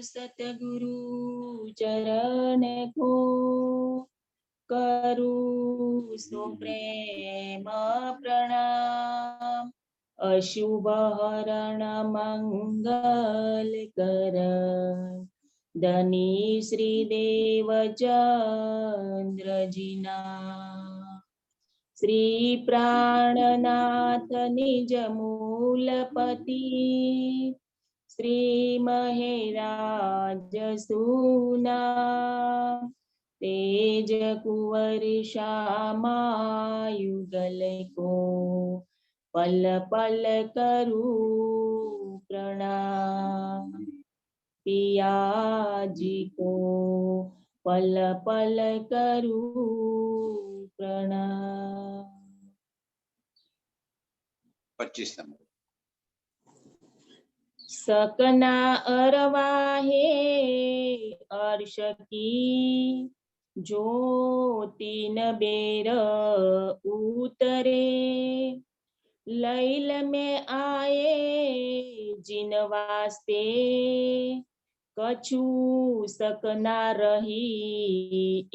सतगुरु चरण को करू सुप्रेम प्रणाम। अशुभ हरण मंगल कर धनी श्रीदेव चंद्र जिना। श्री प्राणनाथ निज मूलपति श्री महेराज सुना। तेज कुंवर श्यामायुगल को पल पल करू प्रणाम। पिया जी को पल पल करू प्रणाम। 25 नंबर। सकना अरवाहे अर्श की जो तीन बेर उतरे। लैल में आए जिन वास्ते कछु सकना रही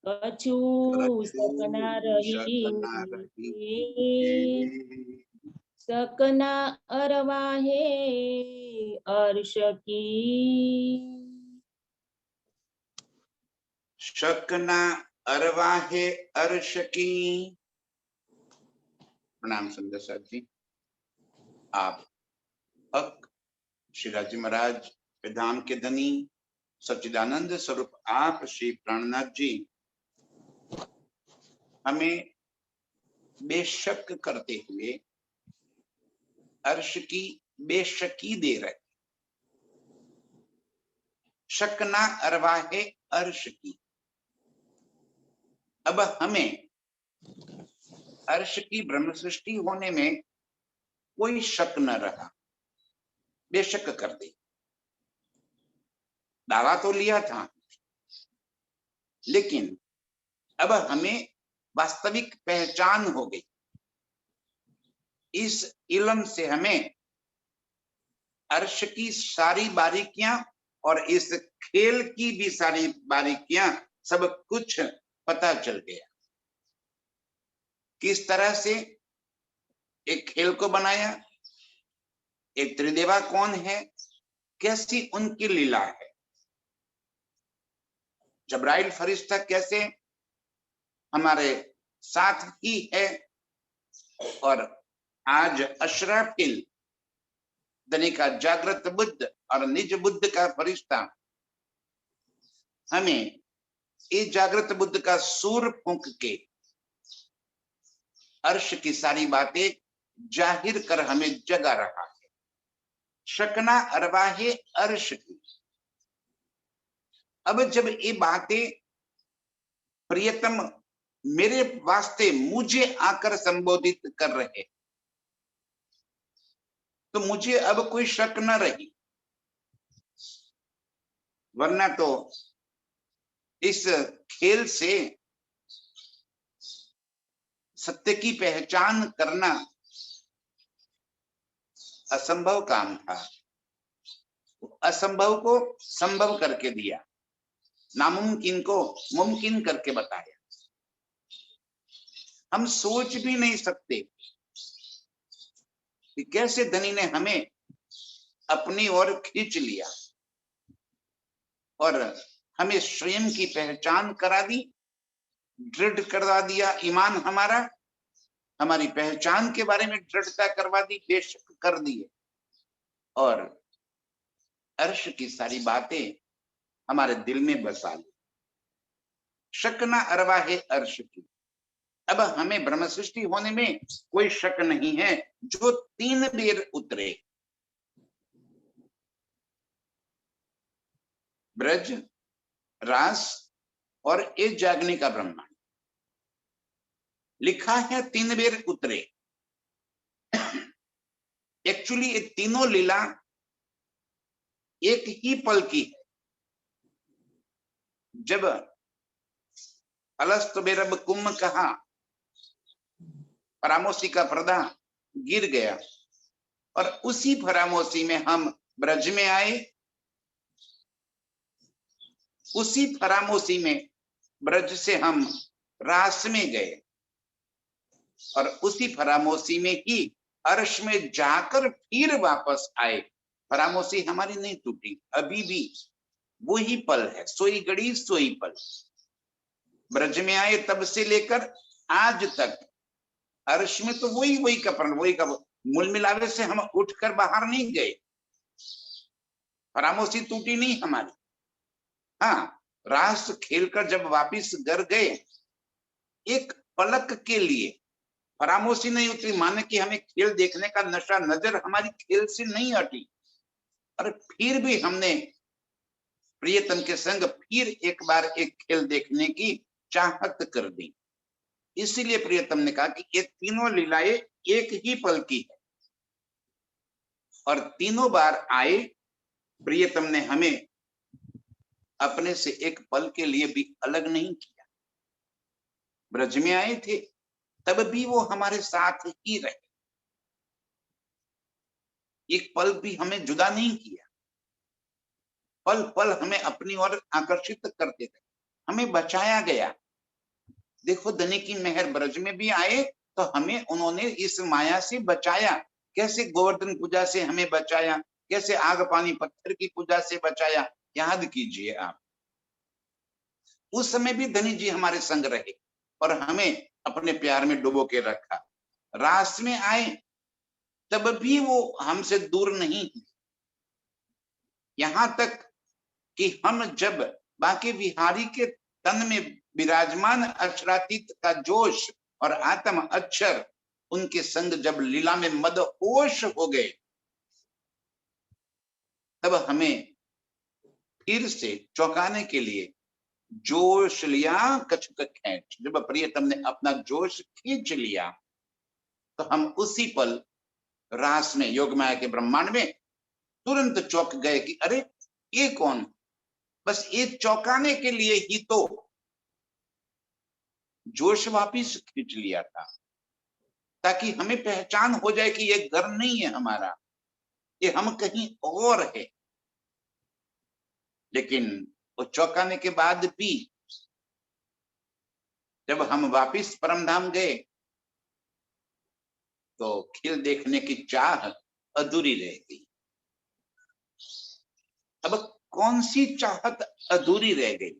कछु सकना रही सकना अरवाहे अर्श की। शकना अरवाहे अर्श की। प्रणाम सुंदर साहब जी। आप हक शिवाजी महाराज विधान के धनी सच्चिदानंद स्वरूप आप श्री प्राणनाथ जी हमें बेशक करते हुए अर्श की बेशकी दे रहे। शकना अरवाहे अर्श की। अब हमें अर्श की ब्रह्म सृष्टि होने में कोई शक न रहा, बेशक कर दे। दावा तो लिया था, लेकिन अब हमें वास्तविक पहचान हो गई। इस इल्म से हमें अर्श की सारी बारीकियां और इस खेल की भी सारी बारीकियां सब कुछ पता चल गया। किस तरह से एक खेल को बनाया, एक त्रिदेवा कौन है, कैसी उनकी लीला है। जब्राइल फरिश्ता कैसे हमारे साथ ही है और आज अशराफिल दनी का जागृत बुद्ध और निज बुद्ध का फरिश्ता हमें इस जागृत बुद्ध का सूर फूंक के अर्श की सारी बातें जाहिर कर हमें जगा रहा है। शकना अरवाहे अर्श की। अब जब ये बातें प्रियतम मेरे वास्ते मुझे आकर संबोधित कर रहे, तो मुझे अब कोई शक न रही। वरना तो इस खेल से सत्य की पहचान करना असंभव काम था। असंभव को संभव करके दिया, नामुमकिन को मुमकिन करके बताया। हम सोच भी नहीं सकते कि कैसे धनी ने हमें अपनी ओर खींच लिया और हमें स्वयं की पहचान करा दी, दृढ़ करवा दिया। ईमान हमारा हमारी पहचान के बारे में दृढ़ता करवा दी, बेशक कर दिए, और अर्श की सारी बातें हमारे दिल में बसा ली। शकना अरवाहे अर्श की। अब हमें ब्रह्म सृष्टि होने में कोई शक नहीं है। जो 3 बेर उतरे, ब्रज, रास और ये जागने का ब्रह्मांड, लिखा है 3 बेर उतरे। एक्चुअली ये तीनों लीला एक ही पल की है। जब अलस्त बेरब कुम कहा, फरामोशी का पर्दा गिर गया और उसी फरामोशी में हम ब्रज में आए, उसी फरामोशी में ब्रज से हम रास में गए और उसी फरामोशी में ही अर्श में जाकर फिर वापस आए। फरामोशी हमारी नहीं टूटी, अभी भी वही पल है, सोई घड़ी सोई पल। ब्रज में आए तब से लेकर आज तक अर्श में तो वही वही कपड़, वही कपड़, मूल मिलावे से हम उठकर बाहर नहीं गए, फरामोशी टूटी नहीं हमारी। हाँ, रास खेलकर जब वापिस घर गए, एक पलक के लिए फरामोशी नहीं उतरी, माने कि हमें खेल देखने का नशा, नजर हमारी खेल से नहीं हटी, और फिर भी हमने प्रियतम के संग फिर एक बार एक खेल देखने की चाहत कर दी। इसीलिए प्रियतम ने कहा कि ये तीनों लीलाएं एक ही पल की है, और तीनों बार आए प्रियतम ने हमें अपने से एक पल के लिए भी अलग नहीं किया। ब्रज में आए थे तब भी वो हमारे साथ ही रहे, एक पल भी हमें जुदा नहीं किया, पल पल हमें अपनी ओर आकर्षित करते थे, हमें बचाया गया। देखो धनी की मेहर, ब्रज में भी आए तो हमें उन्होंने इस माया से बचाया। कैसे गोवर्धन पूजा से हमें बचाया, कैसे आग पानी पत्थर की पूजा से बचाया, याद कीजिए आप। उस समय भी धनी जी हमारे संग रहे और हमें अपने प्यार में डुबो के रखा। रास में आए तब भी वो हमसे दूर नहीं, यहां तक कि हम जब बाके बिहारी के तन में विराजमान अक्षरातीत का जोश और आत्म अक्षर उनके संग जब लीला में मदहोश हो गए, तब हमें फिर से चौंकाने के लिए जोश लिया कछुक खींच। जब प्रियतम ने अपना जोश खींच लिया तो हम उसी पल रास में, योग माया के ब्रह्मांड में तुरंत चौंक गए कि अरे ये कौन। बस ये चौंकाने के लिए ही तो जोश वापिस खींच लिया था, ताकि हमें पहचान हो जाए कि ये घर नहीं है हमारा, ये हम कहीं और है। लेकिन वो चौंकाने के बाद भी जब हम वापिस परमधाम गए तो खेल देखने की चाह अधूरी रह गई। अब कौन सी चाहत अधूरी रह गई?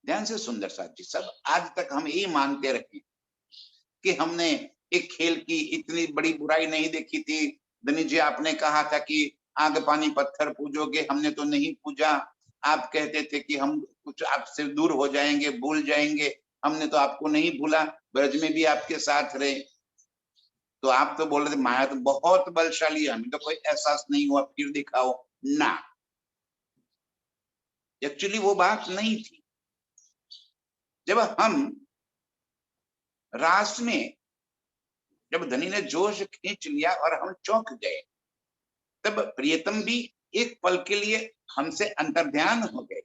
ध्यान से सुंदर साथ जी, सब आज तक हम यही मानते रहे कि हमने एक खेल की इतनी बड़ी बुराई नहीं देखी थी। धनी जी आपने कहा था कि आग पानी पत्थर पूजोगे, हमने तो नहीं पूजा। आप कहते थे कि हम कुछ आपसे दूर हो जाएंगे, भूल जाएंगे, हमने तो आपको नहीं भूला, ब्रज में भी आपके साथ रहे। तो आप तो बोल रहे थे माया तो बहुत बलशाली है, हमें तो कोई एहसास नहीं हुआ, फिर दिखाओ ना। एक्चुअली वो बात नहीं थी। जब हम रास में, जब धनी ने जोश खींच लिया और हम चौंक गए, तब प्रियतम भी एक पल के लिए हमसे अंतर्ध्यान हो गए।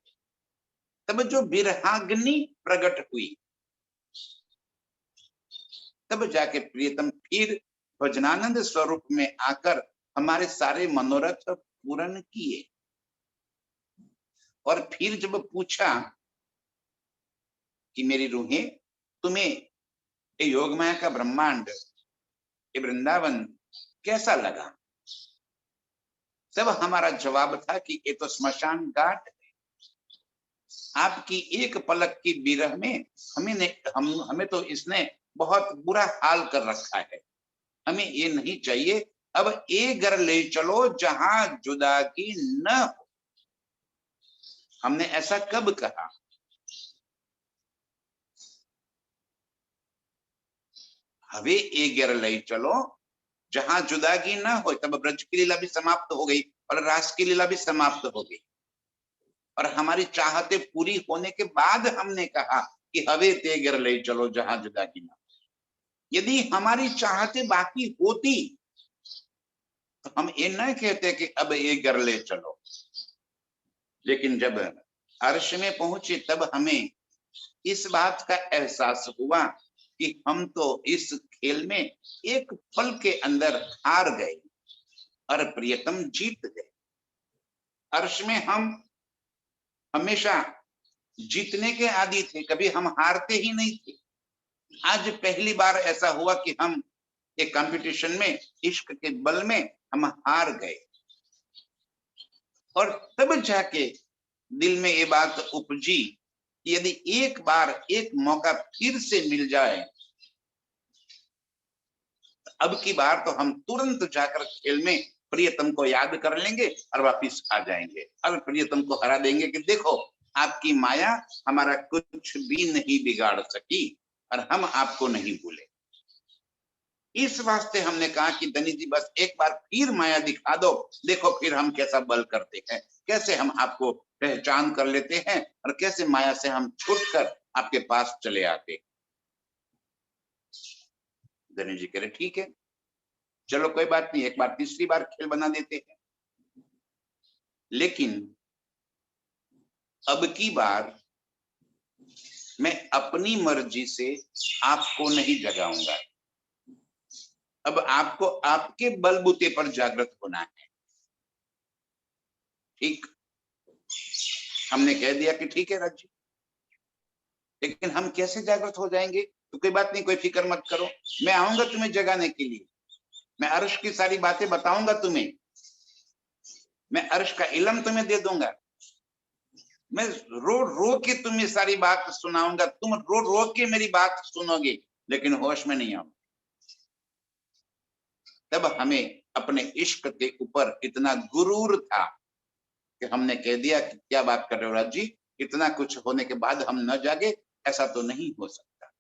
तब जो विरहाग्नि प्रकट हुई, तब जाके प्रियतम फिर भजनानंद स्वरूप में आकर हमारे सारे मनोरथ पूर्ण किए। और फिर जब पूछा कि मेरी रूहें, तुम्हें ये योग माया का ब्रह्मांड, ये वृंदावन कैसा लगा? तब हमारा जवाब था कि ये तो स्मशान घाट है। आपकी एक पलक की विरह में हमें तो इसने बहुत बुरा हाल कर रखा है। हमें ये नहीं चाहिए। अब ये घर ले चलो जहां जुदाई न हो। हमने ऐसा कब कहा? हवे ए घर ले चलो जहां जुदागी ना हो। तब ब्रज की लीला भी समाप्त हो गई और रास की लीला भी समाप्त हो गई, और हमारी चाहते पूरी होने के बाद हमने कहा कि हवे ते घर ले चलो जहां जुदागी ना हो। यदि हमारी चाहते बाकी होती तो हम ये न कहते कि अब ये घर ले चलो। लेकिन जब अर्श में पहुंचे तब हमें इस बात का एहसास हुआ कि हम तो इस खेल में एक पल के अंदर हार गए। और प्रियतम जीत गए। अर्श में हम हमेशा जीतने के आदी थे, कभी हम हारते ही नहीं थे। आज पहली बार ऐसा हुआ कि हम एक कंपटीशन में इश्क के बल में हम हार गए, और तब जाके दिल में ये बात उपजी कि यदि एक बार एक मौका फिर से मिल जाए, अब की बार तो हम तुरंत जाकर खेल में प्रियतम को याद कर लेंगे और वापिस आ जाएंगे और प्रियतम को हरा देंगे कि देखो आपकी माया हमारा कुछ भी नहीं बिगाड़ सकी और हम आपको नहीं भूले। इस वास्ते हमने कहा कि धनी जी बस एक बार फिर माया दिखा दो, देखो फिर हम कैसा बल करते हैं, कैसे हम आपको पहचान कर लेते हैं और कैसे माया से हम छूटकर आपके पास चले आते। धनी जी कह रहे ठीक है, चलो कोई बात नहीं, एक बार तीसरी बार खेल बना देते हैं, लेकिन अब की बार मैं अपनी मर्जी से आपको नहीं जगाऊंगा, अब आपको आपके बलबूते पर जागृत होना है। ठीक, हमने कह दिया कि ठीक है राजी, लेकिन हम कैसे जागृत हो जाएंगे? तो कोई बात नहीं, कोई फिक्र मत करो, मैं आऊंगा तुम्हें जगाने के लिए, मैं अर्श की सारी बातें बताऊंगा तुम्हें, मैं अर्श का इल्म तुम्हें दे दूंगा, मैं रो रो के तुम्हें सारी बात सुनाऊंगा, तुम रो रो के मेरी बात सुनोगे लेकिन होश में नहीं आओगे। तब हमें अपने इश्क के ऊपर इतना गुरूर था कि हमने कह दिया कि क्या बात कर रहे हो राज जी, इतना कुछ होने के बाद हम न जागे, ऐसा तो नहीं हो सकता।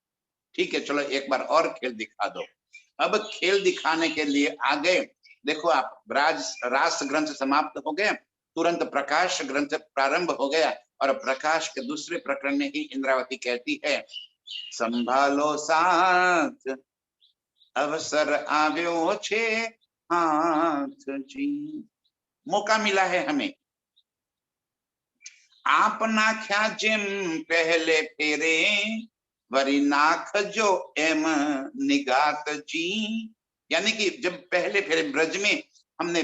ठीक है चलो एक बार और खेल दिखा दो। अब खेल दिखाने के लिए आ गए। देखो आप, रास ग्रंथ समाप्त हो गए, तुरंत प्रकाश ग्रंथ प्रारंभ हो गया और प्रकाश के दूसरे प्रकरण में ही इंद्रावती कहती है संभालो साथ अवसर आव्यो छे हाथ जी। मौका मिला है हमें, आप नाख्या जेम पहले फेरे वरी नाख जो एम निगात जी। यानी कि जब पहले फेरे ब्रज में हमने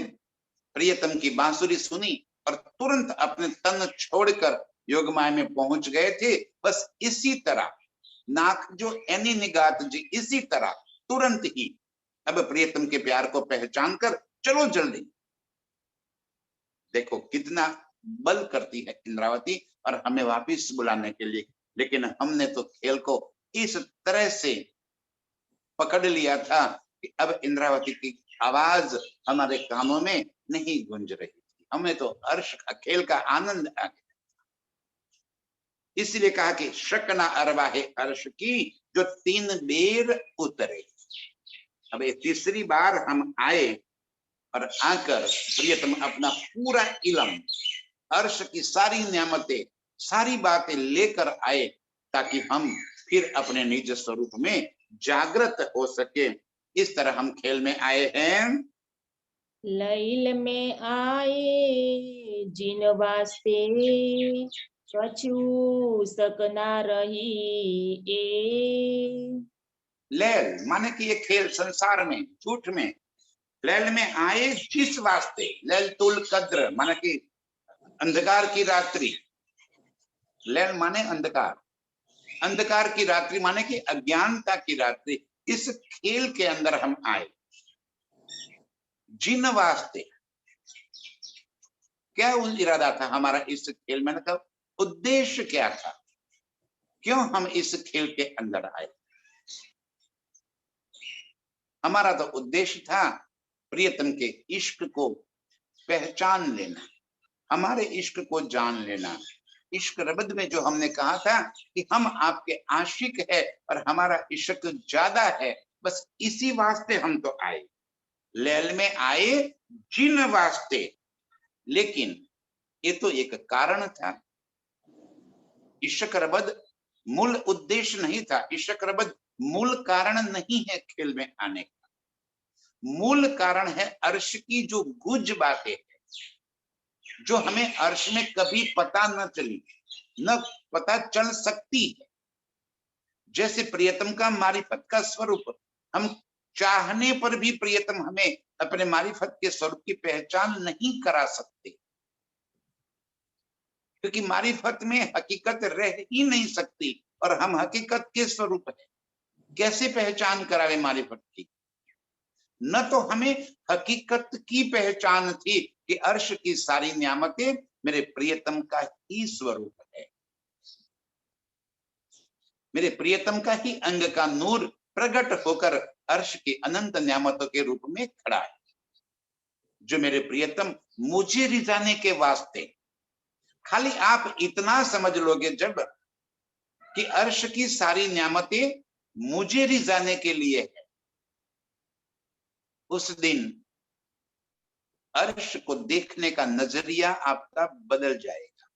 प्रियतम की बांसुरी सुनी और तुरंत अपने तन छोड़कर योगमाया में पहुंच गए थे, बस इसी तरह नाक जो एनी निगात जी, इसी तरह तुरंत ही अब प्रियतम के प्यार को पहचान कर चलो जल्दी। देखो कितना बल करती है इंद्रावती और हमें वापिस बुलाने के लिए, लेकिन हमने तो खेल को इस तरह से पकड़ लिया था कि अब इंद्रावती की आवाज हमारे कानों में नहीं गूंज रही थी, हमें तो अर्श का खेल का आनंद आ गया। इसलिए कहा कि शकना अरवाहे अर्श की जो 3 बेर उतरे। अब ये तीसरी बार हम आए और आकर प्रियतम अपना पूरा इल्म, अर्श की सारी नियामतें, सारी बातें लेकर आए ताकि हम फिर अपने निज स्वरूप में जागृत हो सके। इस तरह हम खेल में आए हैं। लैल में आए जिन वास्ते कछु सकना रही ए। लैल माने कि ये खेल संसार में, झूठ में, लैल में आए जिस वास्ते, लैल तुल कद्र माने कि अंधकार की रात्रि, लैल माने अंधकार, अंधकार की रात्रि माने कि अज्ञानता की रात्रि, इस खेल के अंदर हम आए। जिन वास्ते, क्या इरादा था हमारा इस खेल में, मतलब उद्देश्य क्या था, क्यों हम इस खेल के अंदर आए? हमारा तो उद्देश्य था प्रियतम के इश्क को पहचान लेना, हमारे इश्क को जान लेना। इश्क रबद में जो हमने कहा था कि हम आपके आशिक है और हमारा इश्क ज्यादा है, बस इसी वास्ते हम तो आए, लैल में आए जिन वास्ते। लेकिन ये तो एक कारण था, इश्क रबद मूल उद्देश्य नहीं था, इश्क रबद मूल कारण नहीं है खेल में आने का। मूल कारण है अर्श की जो गुज बातें है, जो हमें अर्श में कभी पता न चली, न पता चल सकती है। जैसे प्रियतम का मारिफत का स्वरूप हम चाहने पर भी प्रियतम हमें अपने मारिफत के स्वरूप की पहचान नहीं करा सकते, क्योंकि मारिफत में हकीकत रह ही नहीं सकती और हम हकीकत के स्वरूप है। कैसे पहचान करावे मारिफत की? न तो हमें हकीकत की पहचान थी कि अर्श की सारी नियामतें मेरे प्रियतम का ही स्वरूप है, मेरे प्रियतम का ही अंग का नूर प्रकट होकर अर्श की अनंत नियामतों के रूप में खड़ा है, जो मेरे प्रियतम मुझे रिझाने के वास्ते। खाली आप इतना समझ लोगे जब कि अर्श की सारी नियामतें मुझे रिझाने के लिए है, उस दिन अर्श को देखने का नजरिया आपका बदल जाएगा।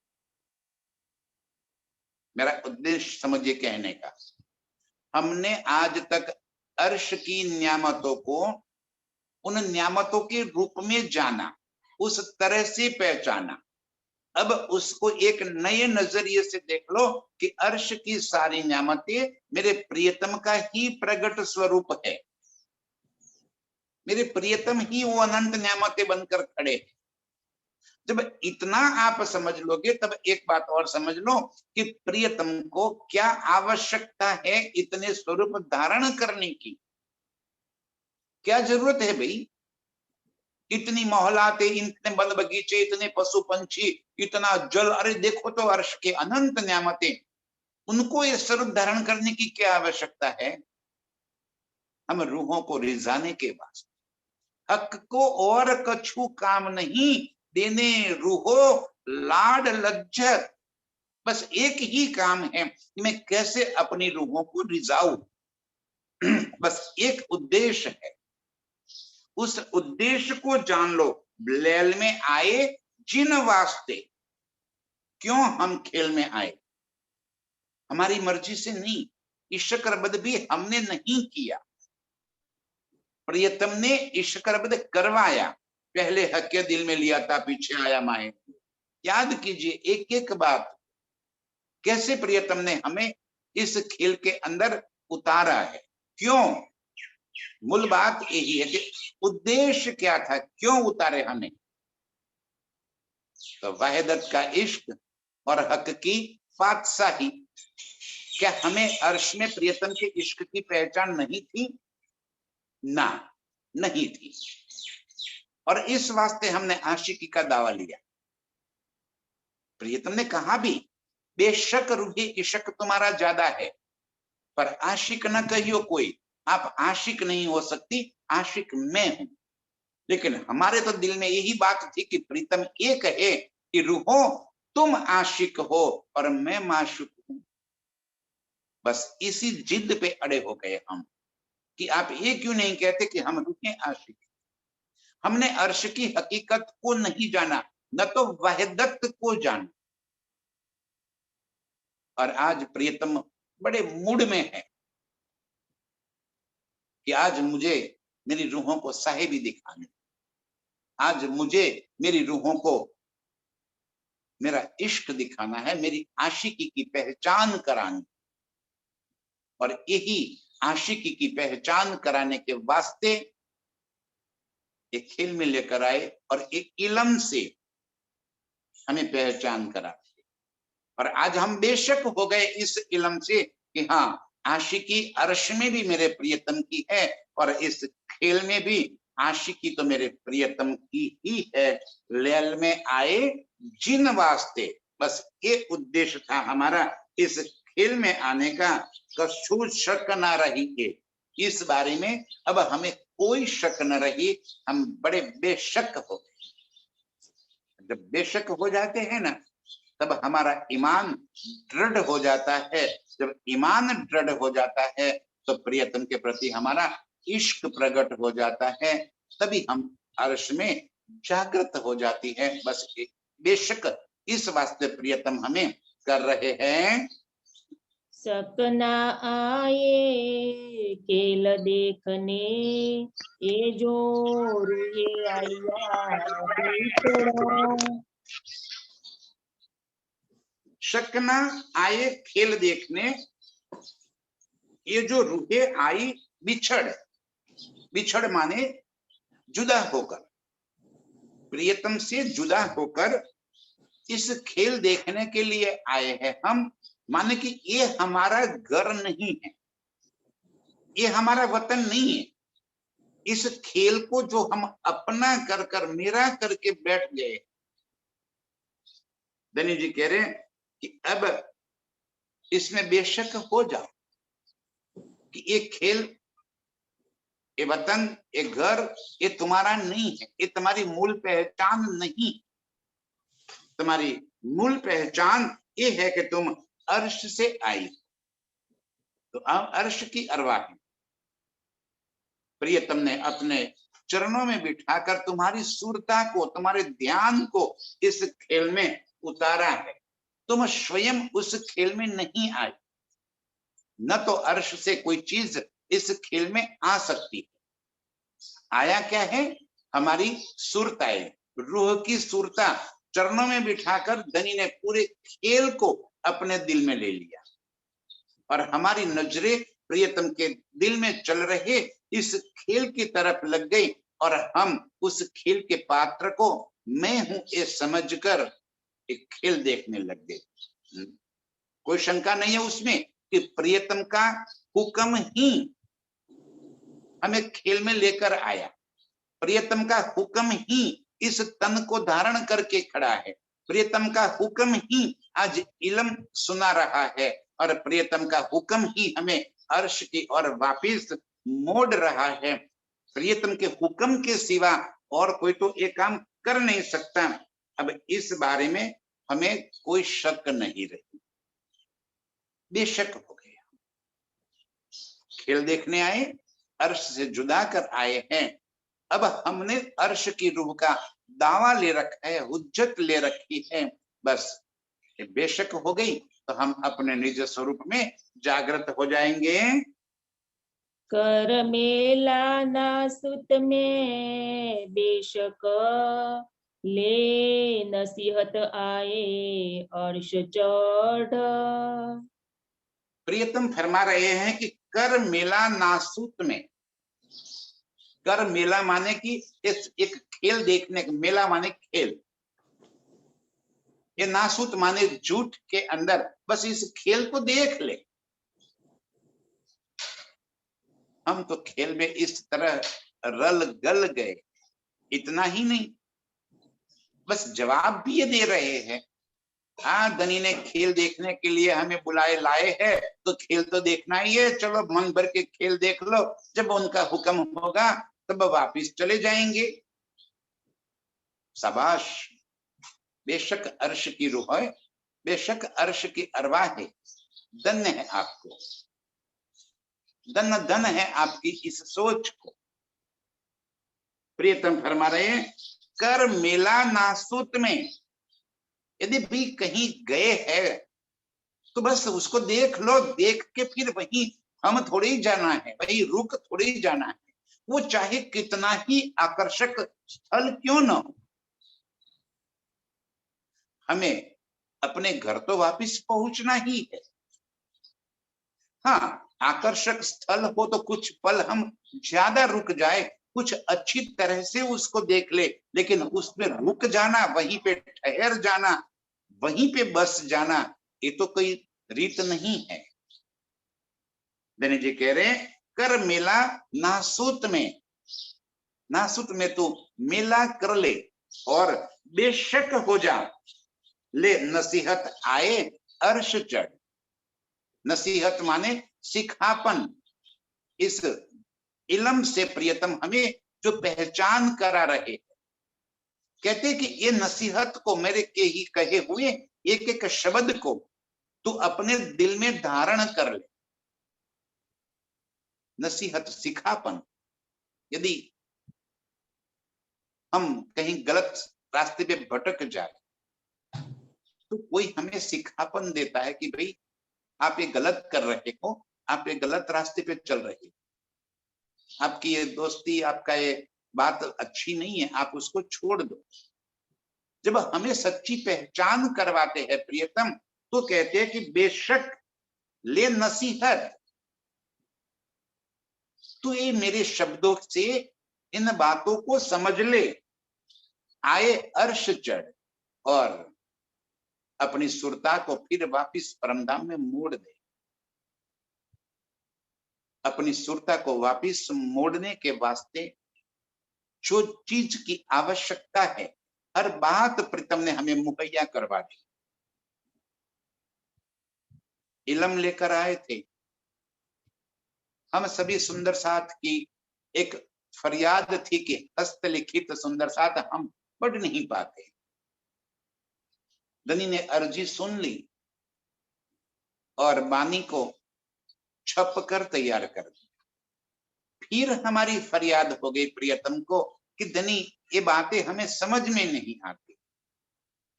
मेरा उद्देश्य समझिए कहने का, हमने आज तक अर्श की नियामतों को उन नियामतों के रूप में जाना, उस तरह से पहचाना। अब उसको एक नए नजरिए से देख लो कि अर्श की सारी नियामतें मेरे प्रियतम का ही प्रकट स्वरूप है, मेरे प्रियतम ही वो अनंत नियामतें बनकर खड़े हैं। जब इतना आप समझ लोगे तब एक बात और समझ लो कि प्रियतम को क्या आवश्यकता है इतने स्वरूप धारण करने की। क्या जरूरत है भाई? इतनी मोहलाते, इतने वन बगीचे, इतने पशु पंछी, इतना जल, अरे देखो तो अर्श के अनंत नियामतें, उनको ये स्वरूप धारण करने की क्या आवश्यकता है? हम रूहों को रिझाने के वास्ते, हक को और कछु काम नहीं देने रूहो लाड लज्जत, बस एक ही काम है कि मैं कैसे अपनी रूहों को रिझाऊं। बस एक उद्देश्य है, उस उद्देश्य को जान लो। ब्लेल में आए जिन वास्ते, क्यों हम खेल में आए? हमारी मर्जी से नहीं, इश्करबद भी हमने नहीं किया, प्रियतम ने इश्करबद करवाया। पहले हक के दिल में लिया था, पीछे आया माए। याद कीजिए एक एक बात, कैसे प्रियतम ने हमें इस खेल के अंदर उतारा है। क्यों? मूल बात यही है कि उद्देश्य क्या था, क्यों उतारे हमें? तो वाहिदत का इश्क और हक की बादशाही। क्या हमें अर्श में प्रियतम के इश्क की पहचान नहीं थी? ना, नहीं थी। और इस वास्ते हमने आशिकी का दावा लिया। प्रियतम ने कहा भी, बेशक रूही इश्क तुम्हारा ज्यादा है, पर आशिक न कहियो कोई, आप आशिक नहीं हो सकती, आशिक मैं हूं। लेकिन हमारे तो दिल में यही बात थी कि प्रीतम एक है कि रूहो तुम आशिक हो और मैं माशूक हूं। बस इसी जिद पे अड़े हो गए हम कि आप ये क्यों नहीं कहते कि हम रूहें आशिक। हमने अर्श की हकीकत को नहीं जाना, न तो वहदत को जाना। और आज प्रियतम बड़े मूड में है कि आज मुझे मेरी रूहों को साहिबी दिखाने, आज मुझे मेरी रूहों को मेरा इश्क दिखाना है, मेरी आशिकी की पहचान करानी। और यही आशिकी की पहचान कराने के वास्ते एक खेल में लेकर आए और एक इलम से हमें पहचान करा। और आज हम बेशक हो गए इस इलम से कि हाँ, आशिकी अर्श में भी मेरे प्रियतम की है और इस खेल में भी आशिकी तो मेरे प्रियतम की ही है। लेल में आए जिन वास्ते, बस ये उद्देश्य था हमारा इस खेल में आने का। कछु शक ना रही है इस बारे में, अब हमें कोई शक न रही, हम बड़े बेशक हो गए। जब बेशक हो जाते हैं ना, तब हमारा ईमान दृढ़ हो जाता है। जब ईमान दृढ़ हो जाता है तो प्रियतम के प्रति हमारा इश्क प्रकट हो जाता है, तभी हम अर्श में जागृत हो जाती है। बस बेशक इस वास्ते प्रियतम हमें कर रहे हैं। सपना आए खेल देखने, ये जो रूहे आया बिछड़ा। शक न आए खेल देखने, ये जो रूहे आई बिछड़। बिछड़ माने जुदा होकर, प्रियतम से जुदा होकर इस खेल देखने के लिए आए हैं हम, माने कि ये हमारा घर नहीं है, ये हमारा वतन नहीं है। इस खेल को जो हम अपना कर कर मेरा करके बैठ गए, धनी जी कह रहे हैं कि अब इसमें बेशक हो जाओ कि ये खेल, ये वतन, ये घर, ये तुम्हारा नहीं है, ये तुम्हारी मूल पहचान नहीं। तुम्हारी मूल पहचान ये है कि तुम अर्श से आई, तो अब अर्श की अरवाह है। प्रियतम ने अपने चरणों में बिठाकर तुम्हारी सूरता को, तुम्हारे ध्यान को इस खेल में उतारा है। तुम स्वयं उस खेल में नहीं आए, न तो अर्श से कोई चीज इस खेल में आ सकती है। आया क्या है? हमारी सूरताएं, रूह की सूरता चरणों में बिठाकर धनी ने पूरे खेल को अपने दिल में ले लिया और हमारी नजरें प्रियतम के दिल में चल रहे इस खेल की तरफ लग गई और हम उस खेल के पात्र को मैं हूं ये समझकर एक खेल देखने लग गए। कोई शंका नहीं है उसमें कि प्रियतम का हुक्म ही हमें खेल में लेकर आया, प्रियतम का हुक्म ही इस तन को धारण करके खड़ा है, प्रियतम का हुक्म ही आज इल्म सुना रहा है और प्रियतम का हुक्म ही हमें अर्श की ओर वापिस मोड़ रहा है। प्रियतम के हुक्म के सिवा और कोई तो ये काम कर नहीं सकता। अब इस बारे में हमें कोई शक नहीं रही, बेशक हो गया। खेल देखने आए, अर्श से जुदा कर आए हैं। अब हमने अर्श की रूह का दावा ले रखा है, हुज्जत ले रखी है, बस बेशक हो गई तो हम अपने निज स्वरूप में जागृत हो जाएंगे। कर मेला ना सुत में बेशक ले नसीहत आए अर्श चढ़। प्रियतम फरमा रहे हैं कि कर मेला नासूत में, कर मेला माने कि इस एक खेल देखने, मेला माने खेल, ये नासूत माने झूठ के अंदर बस इस खेल को देख ले। हम तो खेल में इस तरह रल गल गए, इतना ही नहीं, बस जवाब भी ये दे रहे हैं। हाँ, धनी ने खेल देखने के लिए हमें बुलाए लाए हैं, तो खेल तो देखना ही है, चलो मन भर के खेल देख लो, जब उनका हुक्म होगा तब वापिस चले जाएंगे। शाबाश, बेशक अर्श की रूह है, बेशक अर्श की अरवाह है, धन्य है आपको, धन धन है आपकी इस सोच को। प्रियतम फरमा रहे हैं कर मेला नासूत में, यदि भी कहीं गए हैं तो बस उसको देख लो, देख के फिर वहीं हम थोड़ी ही जाना है, वही रुक थोड़ी ही जाना है, वो चाहे कितना ही आकर्षक स्थल क्यों न हो, हमें अपने घर तो वापिस पहुंचना ही है। हाँ, आकर्षक स्थल हो तो कुछ पल हम ज्यादा रुक जाए, कुछ अच्छी तरह से उसको देख ले, लेकिन उसमें रुक जाना, वहीं पे ठहर जाना, वहीं पे बस जाना, ये तो कोई रीत नहीं है। धनी जी कह रहे हैं कर मेला नासूत में, नासूत में तू मेला कर ले और बेशक हो जा, ले नसीहत आए अर्श चढ़। नसीहत माने सिखापन, इस इल्म से प्रियतम हमें जो पहचान करा रहे, कहते कि ये नसीहत को, मेरे के ही कहे हुए एक एक शब्द को तू अपने दिल में धारण कर ले। नसीहत, सिखापन, यदि हम कहीं गलत रास्ते पे भटक जाए तो कोई हमें सिखापन देता है कि भाई आप ये गलत कर रहे हो, आप ये गलत रास्ते पे चल रहे हो, आपकी ये दोस्ती, आपका ये बात अच्छी नहीं है, आप उसको छोड़ दो। जब हमें सच्ची पहचान करवाते हैं प्रियतम तो कहते हैं कि बेशक ले नसीहत, तू ये मेरे शब्दों से इन बातों को समझ ले। आए अर्श चढ़ और अपनी सुरता को फिर वापिस परमधाम में मोड़ दे। अपनी सुरता को वापिस मोड़ने के वास्ते जो चीज की आवश्यकता है, हर बात प्रीतम ने हमें मुहैया करवा दी। इलम लेकर आए थे। हम सभी सुंदर साथ की एक फरियाद थी कि हस्तलिखित सुंदर साथ हम पढ़ नहीं पाते। धनी ने अर्जी सुन ली और बानी को छप कर तैयार कर दिया। फिर हमारी फरियाद हो गई प्रियतम को कि धनी ये बातें हमें समझ में नहीं आती।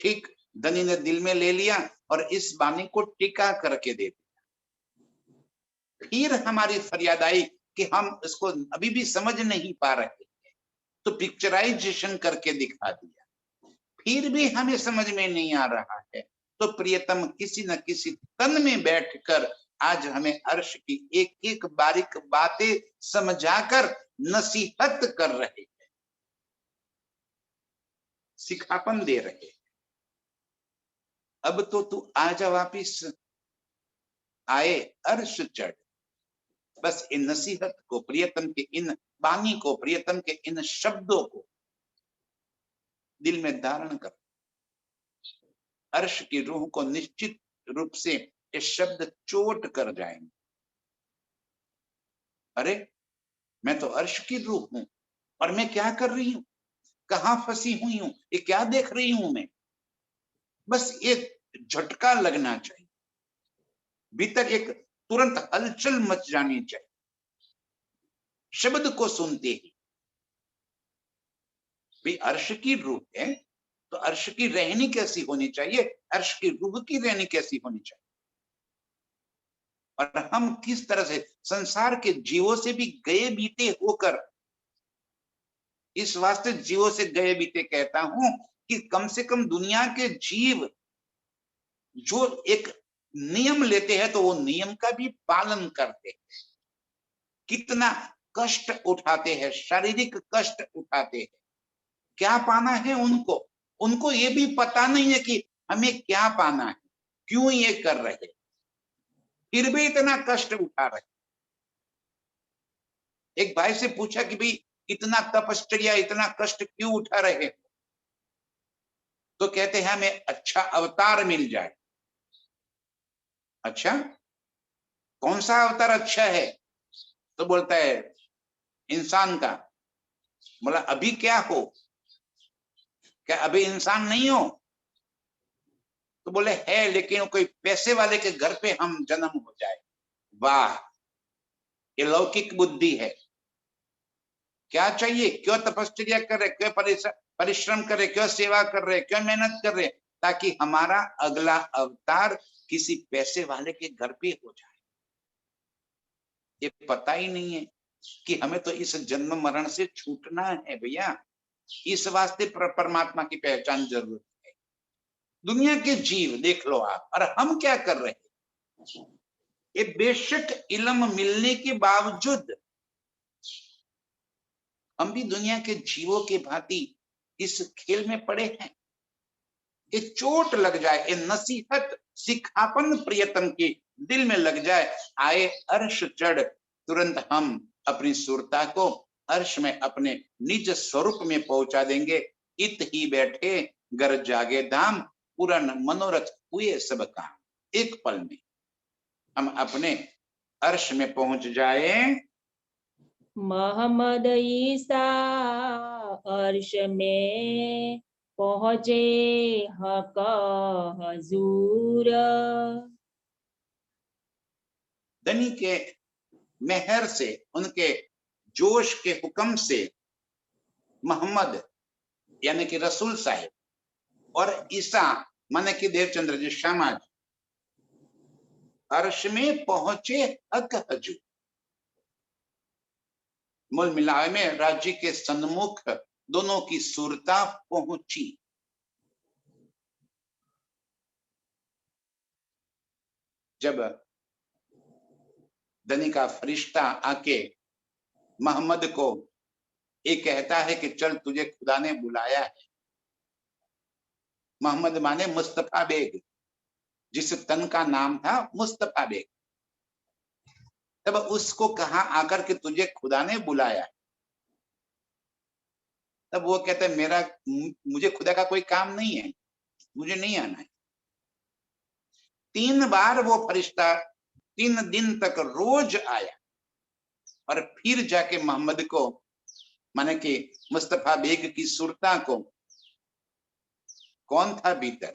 ठीक धनी ने दिल में ले लिया और इस बानी को टिका करके दे दिया। फिर हमारी फरियाद आई कि हम इसको अभी भी समझ नहीं पा रहे हैं, तो पिक्चराइजेशन करके दिखा दिया। फिर भी हमें समझ में नहीं आ रहा है, तो प्रियतम किसी न किसी तन में बैठकर आज हमें अर्श की एक एक बारीक बातें समझाकर नसीहत कर रहे हैं, सिखापन दे रहे हैं। अब तो तू आजा वापिस, आए अर्श चढ़। बस इन नसीहत को, प्रियतम के इन बानी को, प्रियतम के इन शब्दों को दिल में धारण कर। अर्श की रूह को निश्चित रूप से ये शब्द चोट कर जाएंगे। अरे मैं तो अर्श की रूह हूं और मैं क्या कर रही हूं, कहां फंसी हुई हूं, ये क्या देख रही हूं मैं। बस एक झटका लगना चाहिए, भीतर एक तुरंत हलचल मच जानी चाहिए शब्द को सुनते ही। भाई अर्श की रूह है तो अर्श की रहनी कैसी होनी चाहिए, अर्श की रूह की रहनी कैसी होनी चाहिए। और हम किस तरह से संसार के जीवों से भी गए बीते होकर, इस वास्ते जीवों से गए बीते कहता हूं कि कम से कम दुनिया के जीव जो एक नियम लेते हैं तो वो नियम का भी पालन करते हैं। कितना कष्ट उठाते हैं, शारीरिक कष्ट उठाते हैं। क्या पाना है उनको, उनको ये भी पता नहीं है कि हमें क्या पाना है, क्यों ये कर रहे, फिर भी इतना कष्ट उठा रहे। एक भाई से पूछा कि भाई इतना तपश्चर्या, इतना कष्ट क्यों उठा रहे, तो कहते हैं हमें अच्छा अवतार मिल जाए। अच्छा कौन सा अवतार अच्छा है, तो बोलता है इंसान का। बोला अभी क्या हो, क्या अभी इंसान नहीं हो, तो बोले है लेकिन कोई पैसे वाले के घर पे हम जन्म हो जाए। वाह, ये लौकिक बुद्धि है। क्या चाहिए, क्यों तपश्चर्या कर रहे, क्यों परिश्रम कर रहे, क्यों सेवा कर रहे, क्यों मेहनत कर रहे, ताकि हमारा अगला अवतार किसी पैसे वाले के घर पे हो जाए। ये पता ही नहीं है कि हमें तो इस जन्म मरण से छूटना है भैया। इस वास्ते परमात्मा की पहचान जरूरत है। दुनिया के जीव देख लो आप, और हम क्या कर रहे हैं। ये बेशक इल्म मिलने के बावजूद हम भी दुनिया के जीवों के भांति इस खेल में पड़े हैं। ये चोट लग जाए, ये नसीहत सिखापन प्रियतम की दिल में लग जाए, आए अर्श चढ़, तुरंत हम अपनी सुरता को अर्श में अपने निज स्वरूप में पहुंचा देंगे। इत ही बैठे गर जागे धाम, पूर्ण मनोरथ हुए सब काम। एक पल में हम अपने अर्श में पहुंच जाए। मोहम्मद ईसा अर्श में पहुंचे हक हजूर। धनी के मेहर से, उनके जोश के हुक्म से मोहम्मद यानी कि रसूल साहिब और ईसा माने कि देवचंद्र जी श्यामा जी अर्श में पहुंचे हक हजूर। मूल मिलावे में राज्य के सन्मुख दोनों की सुरता पहुंची। जब धनी का फरिश्ता आके मोहम्मद को ये कहता है कि चल तुझे खुदा ने बुलाया है। मोहम्मद माने मुस्तफा बेग, जिस तन का नाम था मुस्तफा बेग। तब उसको कहा आकर के तुझे खुदा ने बुलाया। तब वो कहता है मेरा मुझे खुदा का कोई काम नहीं है, मुझे नहीं आना है। 3 बार वो फरिश्ता 3 दिन तक रोज आया और फिर जाके मोहम्मद को माने कि मुस्तफा बेग की सुरता को, कौन था भीतर,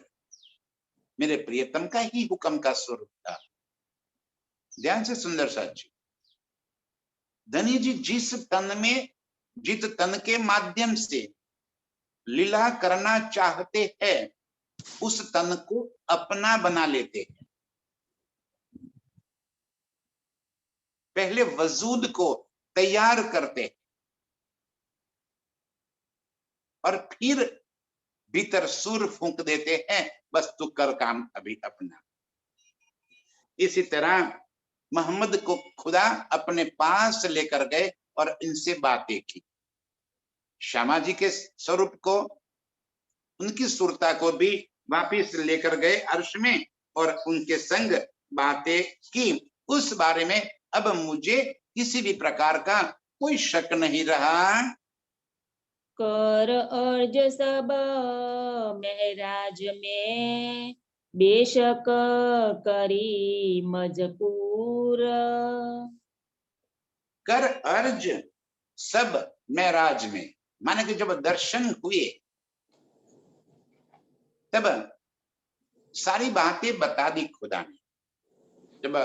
मेरे प्रियतम का ही हुक्म का स्वरूप था। ध्यान से सुंदर साथी, धनी जी जिस तन के माध्यम से लीला करना चाहते हैं उस तन को अपना बना लेते हैं। पहले वजूद को तैयार करते हैं और फिर भीतर सुर फूंक देते हैं, बस तू कर काम अभी अपना। इसी तरह मोहम्मद को खुदा अपने पास लेकर गए और इनसे बातें की। श्यामा जी के स्वरूप को, उनकी सुरता को भी वापिस लेकर गए अर्श में और उनके संग बातें की। उस बारे में अब मुझे किसी भी प्रकार का कोई शक नहीं रहा। कर अर्ज सब महराज में बेशक करी मजकूर। कर अर्ज सब महराज में माने कि जब दर्शन हुए तब सारी बातें बता दी खुदा ने। जब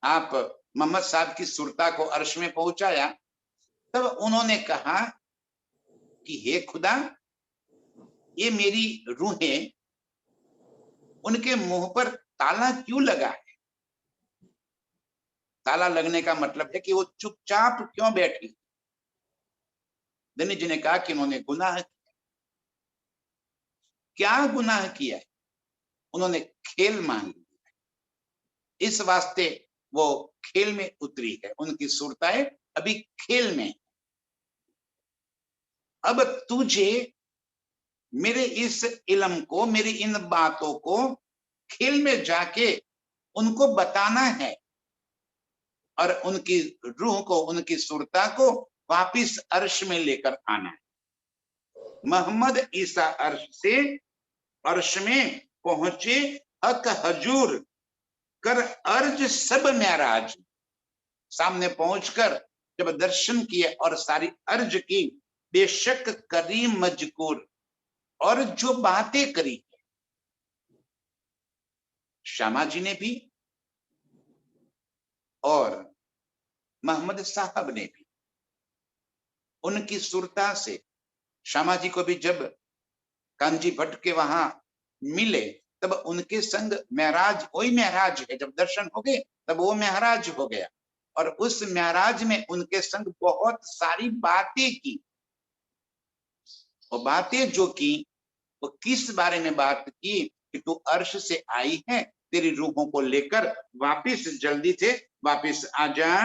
आप मोहम्मद साहब की सुरता को अर्श में पहुंचाया तब उन्होंने कहा कि हे खुदा, ये मेरी रूहें, उनके मुंह पर ताला क्यों लगा है? ताला लगने का मतलब है कि वो चुपचाप क्यों बैठी? धनी जी ने कहा कि उन्होंने गुनाह किया। क्या गुनाह किया है? उन्होंने खेल मांग लिया, इस वास्ते वो खेल में उतरी है। उनकी सुरताएं अभी खेल में। अब तुझे मेरे इस इल्म को, मेरी इन बातों को खेल में जाके उनको बताना है और उनकी रूह को, उनकी सुरता को वापिस अर्श में लेकर आना है। मोहम्मद ईसा अर्श में पहुंचे, हक हजूर कर अर्ज सब महराज। सामने पहुंचकर जब दर्शन किए और सारी अर्ज की, बेशक करी मजकूर, और जो बातें करी श्यामा जी ने भी और मोहम्मद साहब ने भी, उनकी सुरता से श्यामा जी को भी जब कांजी भट्ट के वहां मिले तब उनके संग महराज, वही महराज है, जब दर्शन हो गए तब वो महराज हो गया और उस महराज में उनके संग बहुत सारी बातें की। और बातें जो की वो किस बारे में बात की कि तू अर्श से आई है, तेरी रूहों को लेकर वापिस जल्दी से वापिस आ जा।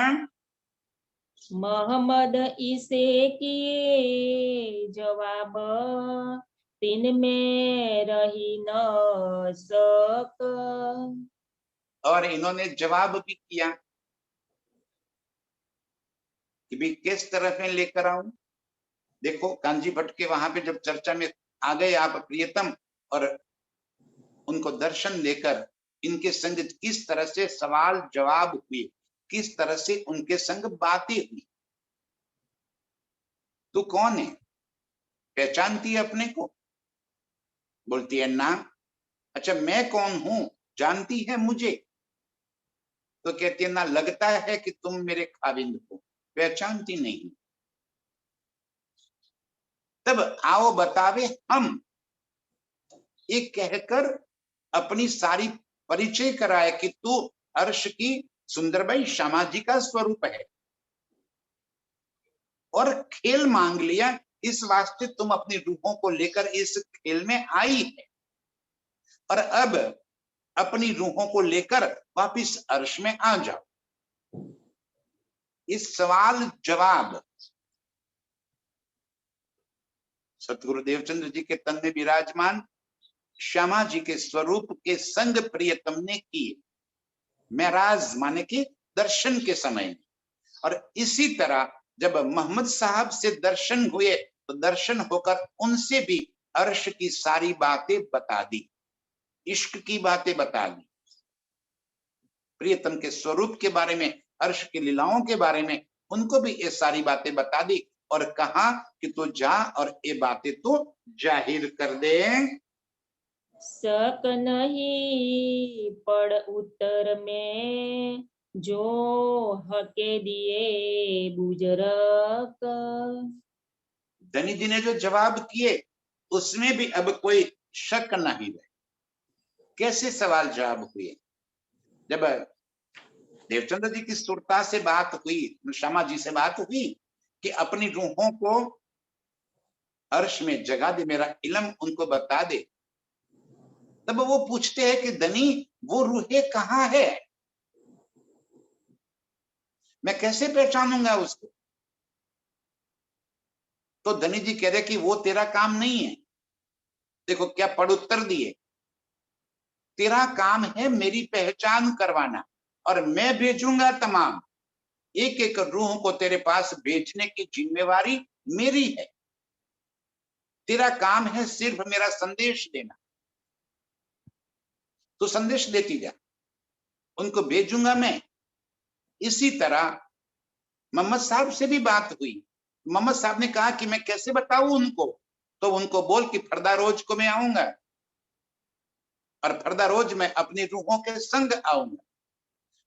मोहम्मद इसे किए जवाब, तीन में रही न सक। और इन्होंने जवाब भी किया कि भी किस तरह में लेकर आऊं। देखो कांजी भट्ट के वहां पे जब चर्चा में आ गए आप प्रियतम, और उनको दर्शन देकर इनके संग किस तरह से सवाल जवाब हुए, किस तरह से उनके संग बातें हुई। तू कौन है? पहचानती है अपने को? बोलती है ना। अच्छा मैं कौन हूं, जानती है मुझे? तो कहती है ना, लगता है कि तुम मेरे खाविंद हो, पहचानती नहीं। तब आओ बतावे हम, एक कहकर अपनी सारी परिचय कराए कि तू अर्श की सुंदरबाई श्यामा जी का स्वरूप है और खेल मांग लिया, इस वास्ते तुम अपनी रूहों को लेकर इस खेल में आई है और अब अपनी रूहों को लेकर वापिस अर्श में आ जाओ। इस सवाल जवाब सतगुरु देवचंद्र जी के तन में विराजमान श्यामा जी के स्वरूप के संग प्रियतम ने किए, महराज माने कि दर्शन के समय में। और इसी तरह जब मोहम्मद साहब से दर्शन हुए तो दर्शन होकर उनसे भी अर्श की सारी बातें बता दी, इश्क की बातें बता दी, प्रियतम के स्वरूप के बारे में, अर्श की लीलाओं के बारे में उनको भी ये सारी बातें बता दी और कहा कि तू जा और ये बातें तो जाहिर कर दे। शक नहीं पड़ उत्तर में, जो हके दिए बुजरक। धनी जी ने जो जवाब किए उसमें भी अब कोई शक नहीं रहे। कैसे सवाल जवाब हुए? जब देवचंद्र जी की सुरता से बात हुई, श्यामा जी से बात हुई कि अपनी रूहों को अर्श में जगा दे, मेरा इल्म उनको बता दे, तब वो पूछते हैं कि धनी वो रूहें कहाँ है, मैं कैसे पहचानूंगा उसको? तो धनी जी कह रहे कि वो तेरा काम नहीं है। देखो क्या पड़ उत्तर दिए, तेरा काम है मेरी पहचान करवाना और मैं भेजूंगा तमाम, एक एक रूह को तेरे पास भेजने की जिम्मेवारी मेरी है। तेरा काम है सिर्फ मेरा संदेश देना, तो संदेश देती जा, उनको भेजूंगा मैं। इसी तरह मोहम्मद साहब से भी बात हुई। मोहम्मद साहब ने कहा कि मैं कैसे बताऊं उनको, तो उनको बोल कि फरदा रोज को मैं आऊंगा और फरदा रोज मैं अपनी रूहों के संग आऊंगा,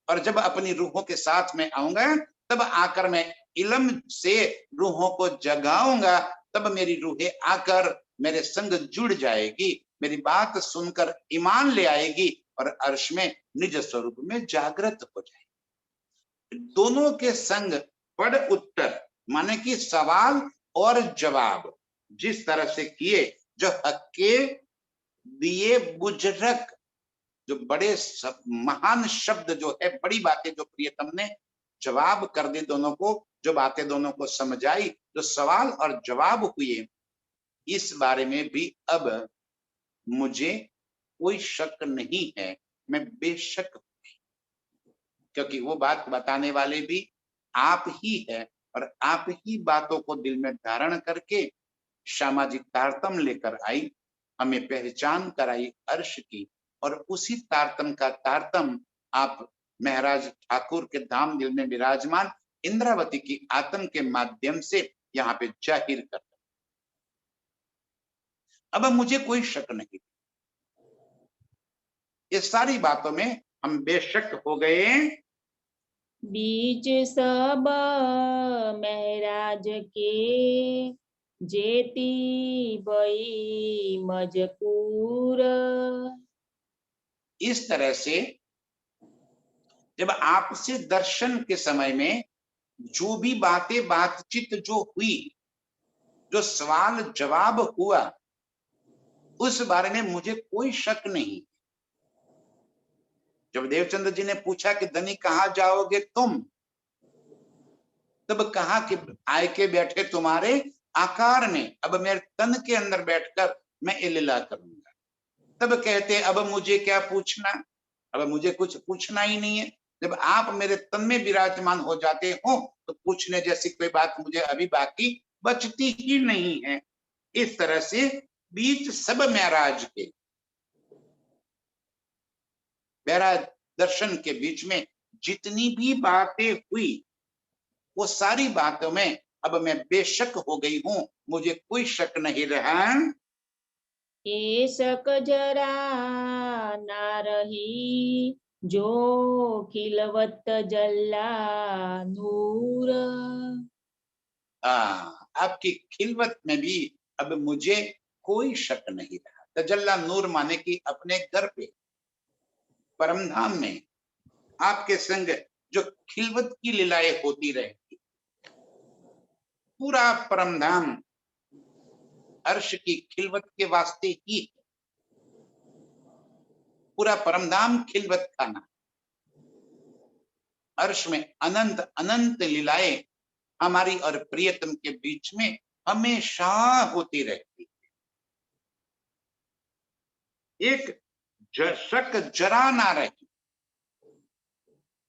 और जब अपनी रूहों के साथ में आऊंगा तब आकर मैं इल्म से रूहों को जगाऊंगा, तब मेरी रूहें आकर मेरे संग जुड़ जाएगी, मेरी बात सुनकर ईमान ले आएगी और अर्श में निज स्वरूप में जागृत हो जाएगी। दोनों के संग पड़ उत्तर माने कि सवाल और जवाब जिस तरह से किए, जो हक्के दिए बुजरक, जो बड़े महान शब्द जो है, बड़ी बातें जो प्रियतम ने जवाब कर दी दोनों को, जो बातें दोनों को समझाई, जो सवाल और जवाब हुए, इस बारे में भी अब मुझे कोई शक नहीं है, मैं बेशक हूं, क्योंकि वो बात बताने वाले भी आप ही है और आप ही बातों को दिल में धारण करके सामाजिक तारतम लेकर आई, हमें पहचान कराई अर्श की, और उसी तारतम का तारतम आप महराज ठाकुर के धाम दिल में विराजमान इंद्रावती की आत्म के माध्यम से यहाँ पे जाहिर कर। अब मुझे कोई शक नहीं, इस सारी बातों में हम बेशक हो गए। बीच सब महराज के, जेती बई मजकूर। इस तरह से जब आपसे दर्शन के समय में जो भी बातें बातचीत जो हुई, जो सवाल जवाब हुआ, उस बारे में मुझे कोई शक नहीं। जब देवचंद्र जी ने पूछा कि धनी कहाँ जाओगे तुम, तब कहा कि आए के बैठे तुम्हारे आकार में, अब मेरे तन के अंदर बैठकर मैं ये लीला करूंगा। तब कहते अब मुझे क्या पूछना, अब मुझे कुछ पूछना ही नहीं है, जब आप मेरे तन में विराजमान हो जाते हो तो पूछने जैसी कोई बात मुझे अभी बाकी बचती ही नहीं है। इस तरह से बीच सब महराज के, महराज दर्शन के बीच में जितनी भी बातें हुई, वो सारी बातों में अब मैं बेशक हो गई हूं, मुझे कोई शक नहीं रहा। ये शक जरा ना रही, जो खिलवत जल्ला नूर। आपकी खिलवत में भी अब मुझे कोई शक नहीं रहा। तजल्ला नूर माने कि अपने घर पे परमधाम में आपके संग जो खिलवत की लीलाएं होती रहेगी, पूरा परमधाम अर्श की खिलवत के वास्ते ही है, पूरा परमधाम खिलवत खाना। अर्श में अनंत अनंत लीलाएं हमारी और प्रियतम के बीच में हमेशा होती रहती। एक शक जरा ना रही।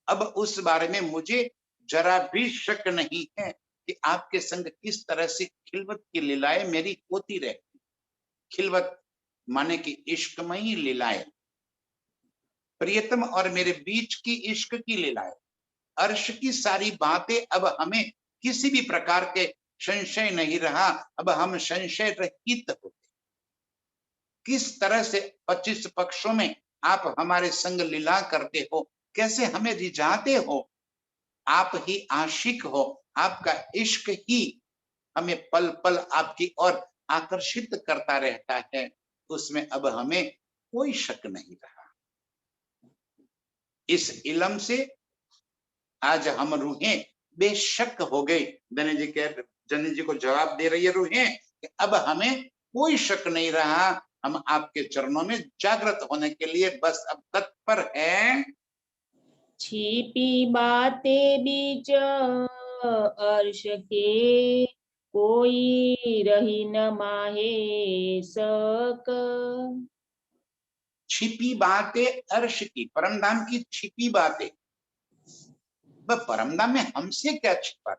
अब उस बारे में मुझे जरा भी शक नहीं है कि आपके संग किस तरह से खिलवत की लीलाएं मेरी होती रहती। खिलवत माने कि इश्कमयी लीलाएं, प्रियतम और मेरे बीच की इश्क की लीलाएं, अर्श की सारी बातें। अब हमें किसी भी प्रकार के संशय नहीं रहा, अब हम संशय रहित होते। किस तरह से 25 पक्षों में आप हमारे संग लीला करते हो, कैसे हमें रिझाते हो। आप ही आशिक हो, आपका इश्क ही हमें पल पल आपकी ओर आकर्षित करता रहता है। उसमें अब हमें कोई शक नहीं रहा। इस इलम से आज हम रूहें बेशक हो गई। जनी जी को जवाब दे रही है रूहें कि अब हमें कोई शक नहीं रहा। हम आपके चरणों में जागृत होने के लिए बस अब तत्पर है। छिपी बातें बीच अर्श के, कोई रही न माहे सक। छिपी बातें अर्श की, परमधाम की छिपी बातें। परमधाम में हमसे क्या छिपा?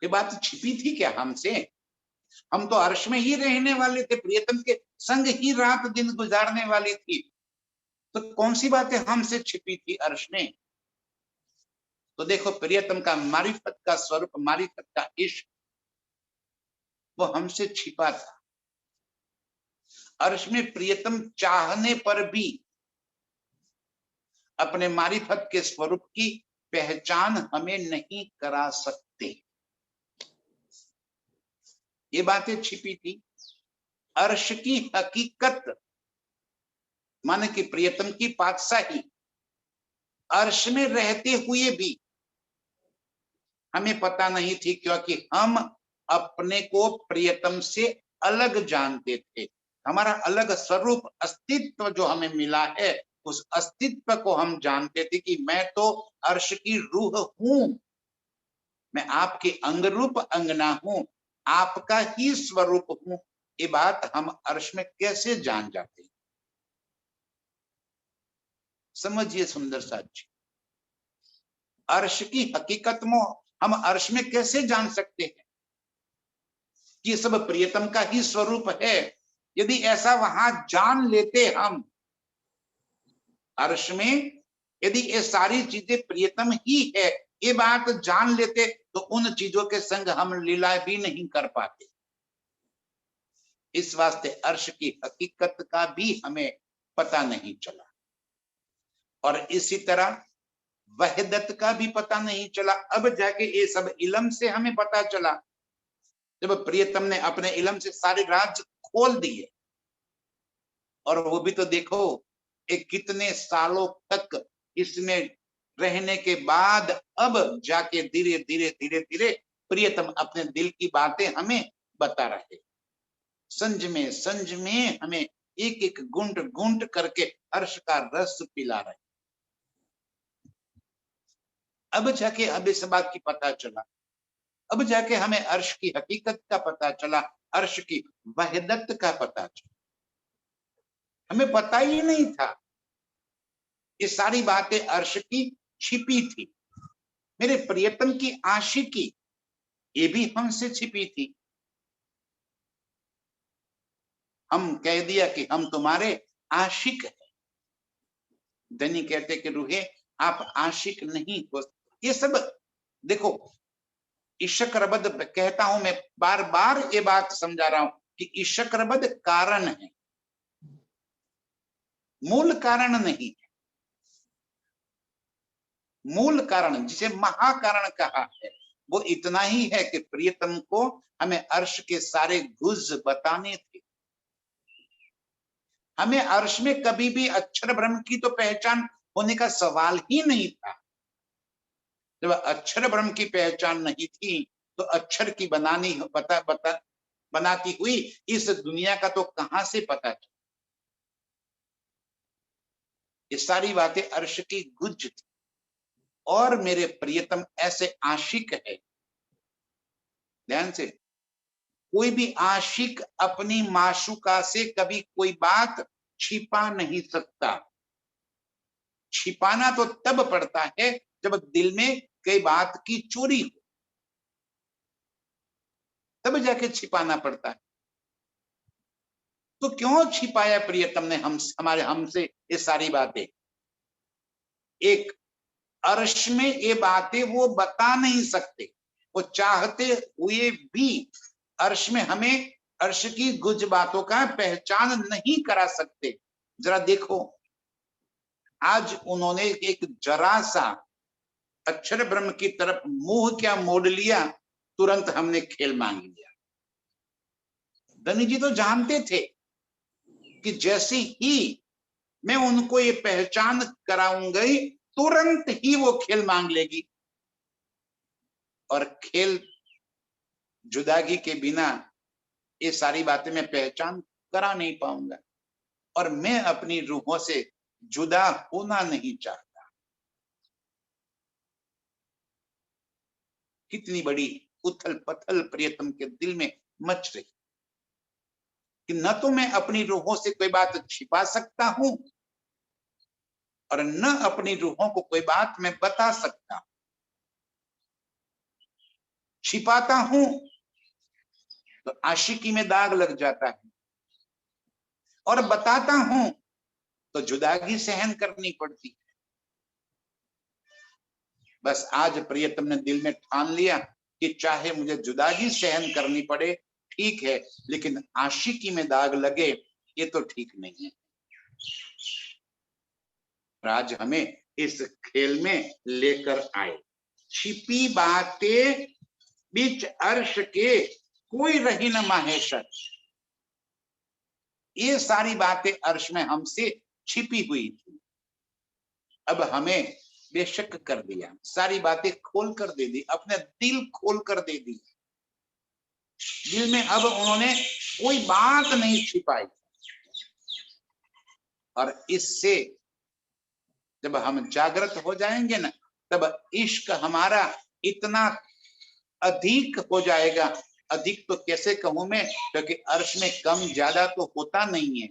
ये बात छिपी थी क्या हमसे? हम तो अर्श में ही रहने वाले थे, प्रियतम के संग ही रात दिन गुजारने वाली थी। तो कौन सी बातें हमसे छिपी थी अर्श में? तो देखो, प्रियतम का मारिफत का स्वरूप, मारिफत का इश्क, वो हमसे छिपा था। अर्श में प्रियतम चाहने पर भी अपने मारिफत के स्वरूप की पहचान हमें नहीं करा सकते। ये बातें छिपी थी। अर्श की हकीकत माने कि प्रियतम की पातशाही अर्श में रहते हुए भी हमें पता नहीं थी, क्योंकि हम अपने को प्रियतम से अलग जानते थे। हमारा अलग स्वरूप, अस्तित्व जो हमें मिला है, उस अस्तित्व को हम जानते थे कि मैं तो अर्श की रूह हूं, मैं आपके अंग रूप अंगना हूं, आपका ही स्वरूप हूं। ये बात हम अर्श में कैसे जान जाते? समझिए सुंदर साथ जी, अर्श की हकीकत में हम अर्श में कैसे जान सकते हैं कि ये सब प्रियतम का ही स्वरूप है? यदि ऐसा वहां जान लेते हम, अर्श में यदि ये सारी चीजें प्रियतम ही है, ये बात जान लेते, तो उन चीजों के संग हम लीला भी नहीं कर पाते। इस वास्ते अर्श की हकीकत का भी हमें पता नहीं चला, और इसी तरह वहदत का भी पता नहीं चला। अब जाके ये सब इलम से हमें पता चला, जब प्रियतम ने अपने इलम से सारे राज खोल दिए। और वो भी तो देखो, एक कितने सालों तक इसमें रहने के बाद अब जाके धीरे धीरे धीरे धीरे प्रियतम अपने दिल की बातें हमें बता रहे। संज में हमें एक एक गुंट गुंट करके अर्श का रस पिला रहे। अब जाके अब इस बात की पता चला, अब जाके हमें अर्श की हकीकत का पता चला, अर्श की वहदत का पता चला। हमें पता ही नहीं था। ये सारी बातें अर्श की छिपी थी। मेरे प्रियतम की आशिकी, ये भी हमसे छिपी थी। हम कह दिया कि हम तुम्हारे आशिक हैं। धनी कहते कि रूहे आप आशिक नहीं हो। ये सब देखो, इश्क रबद कहता हूं मैं, बार बार ये बात समझा रहा हूं कि इश्क रबद कारण है, मूल कारण नहीं है। मूल कारण जिसे महाकारण कहा है, वो इतना ही है कि प्रियतम को हमें अर्श के सारे गुज बताने थे। हमें अर्श में कभी भी अक्षर ब्रह्म की तो पहचान होने का सवाल ही नहीं था। जब अक्षर ब्रह्म की पहचान नहीं थी, तो अक्षर की बनाती हुई इस दुनिया का तो कहां से पता चला? ये सारी बातें अर्श की गुज थी। और मेरे प्रियतम ऐसे आशिक है, ध्यान से, कोई भी आशिक अपनी माशूका से कभी कोई बात छिपा नहीं सकता। छिपाना तो तब पड़ता है जब दिल में कई बात की चोरी हो, तब जाके छिपाना पड़ता है। तो क्यों छिपाया प्रियतम ने हमसे ये सारी बातें? एक, अर्श में ये बातें वो बता नहीं सकते, वो चाहते हुए भी अर्श में हमें अर्श की गुज बातों का पहचान नहीं करा सकते। जरा देखो, आज उन्होंने एक जरा सा अक्षर ब्रह्म की तरफ मुंह क्या मोड़ लिया, तुरंत हमने खेल मांग लिया। धनी जी तो जानते थे कि जैसे ही मैं उनको ये पहचान कराऊंगा, तुरंत ही वो खेल मांग लेगी। और खेल जुदागी के बिना ये सारी बातें मैं पहचान करा नहीं पाऊंगा, और मैं अपनी रूहों से जुदा होना नहीं चाहता। कितनी बड़ी उथल पथल प्रियतम के दिल में मच रही कि न तो मैं अपनी रूहों से कोई बात छिपा सकता हूं, और न अपनी रूहों को कोई बात मैं बता सकता। छिपाता हूं तो आशिकी में दाग लग जाता है, और बताता हूं तो जुदागी सहन करनी पड़ती है। बस आज प्रियतम ने दिल में ठान लिया कि चाहे मुझे जुदागी सहन करनी पड़े, ठीक है, लेकिन आशिकी में दाग लगे ये तो ठीक नहीं है। आज हमें इस खेल में लेकर आए। छिपी बातें बीच अर्श के कोई रही न माहेश्वर। ये सारी बातें अर्श में हमसे छिपी हुई थी, अब हमें बेशक कर दिया, सारी बातें खोल कर दे दी, अपने दिल खोल कर दे दी। दिल में अब उन्होंने कोई बात नहीं छिपाई। और इससे जब हम जागृत हो जाएंगे ना, तब इश्क हमारा इतना अधिक हो जाएगा। अधिक तो कैसे कहूं मैं, क्योंकि अर्श में कम ज्यादा तो होता नहीं है,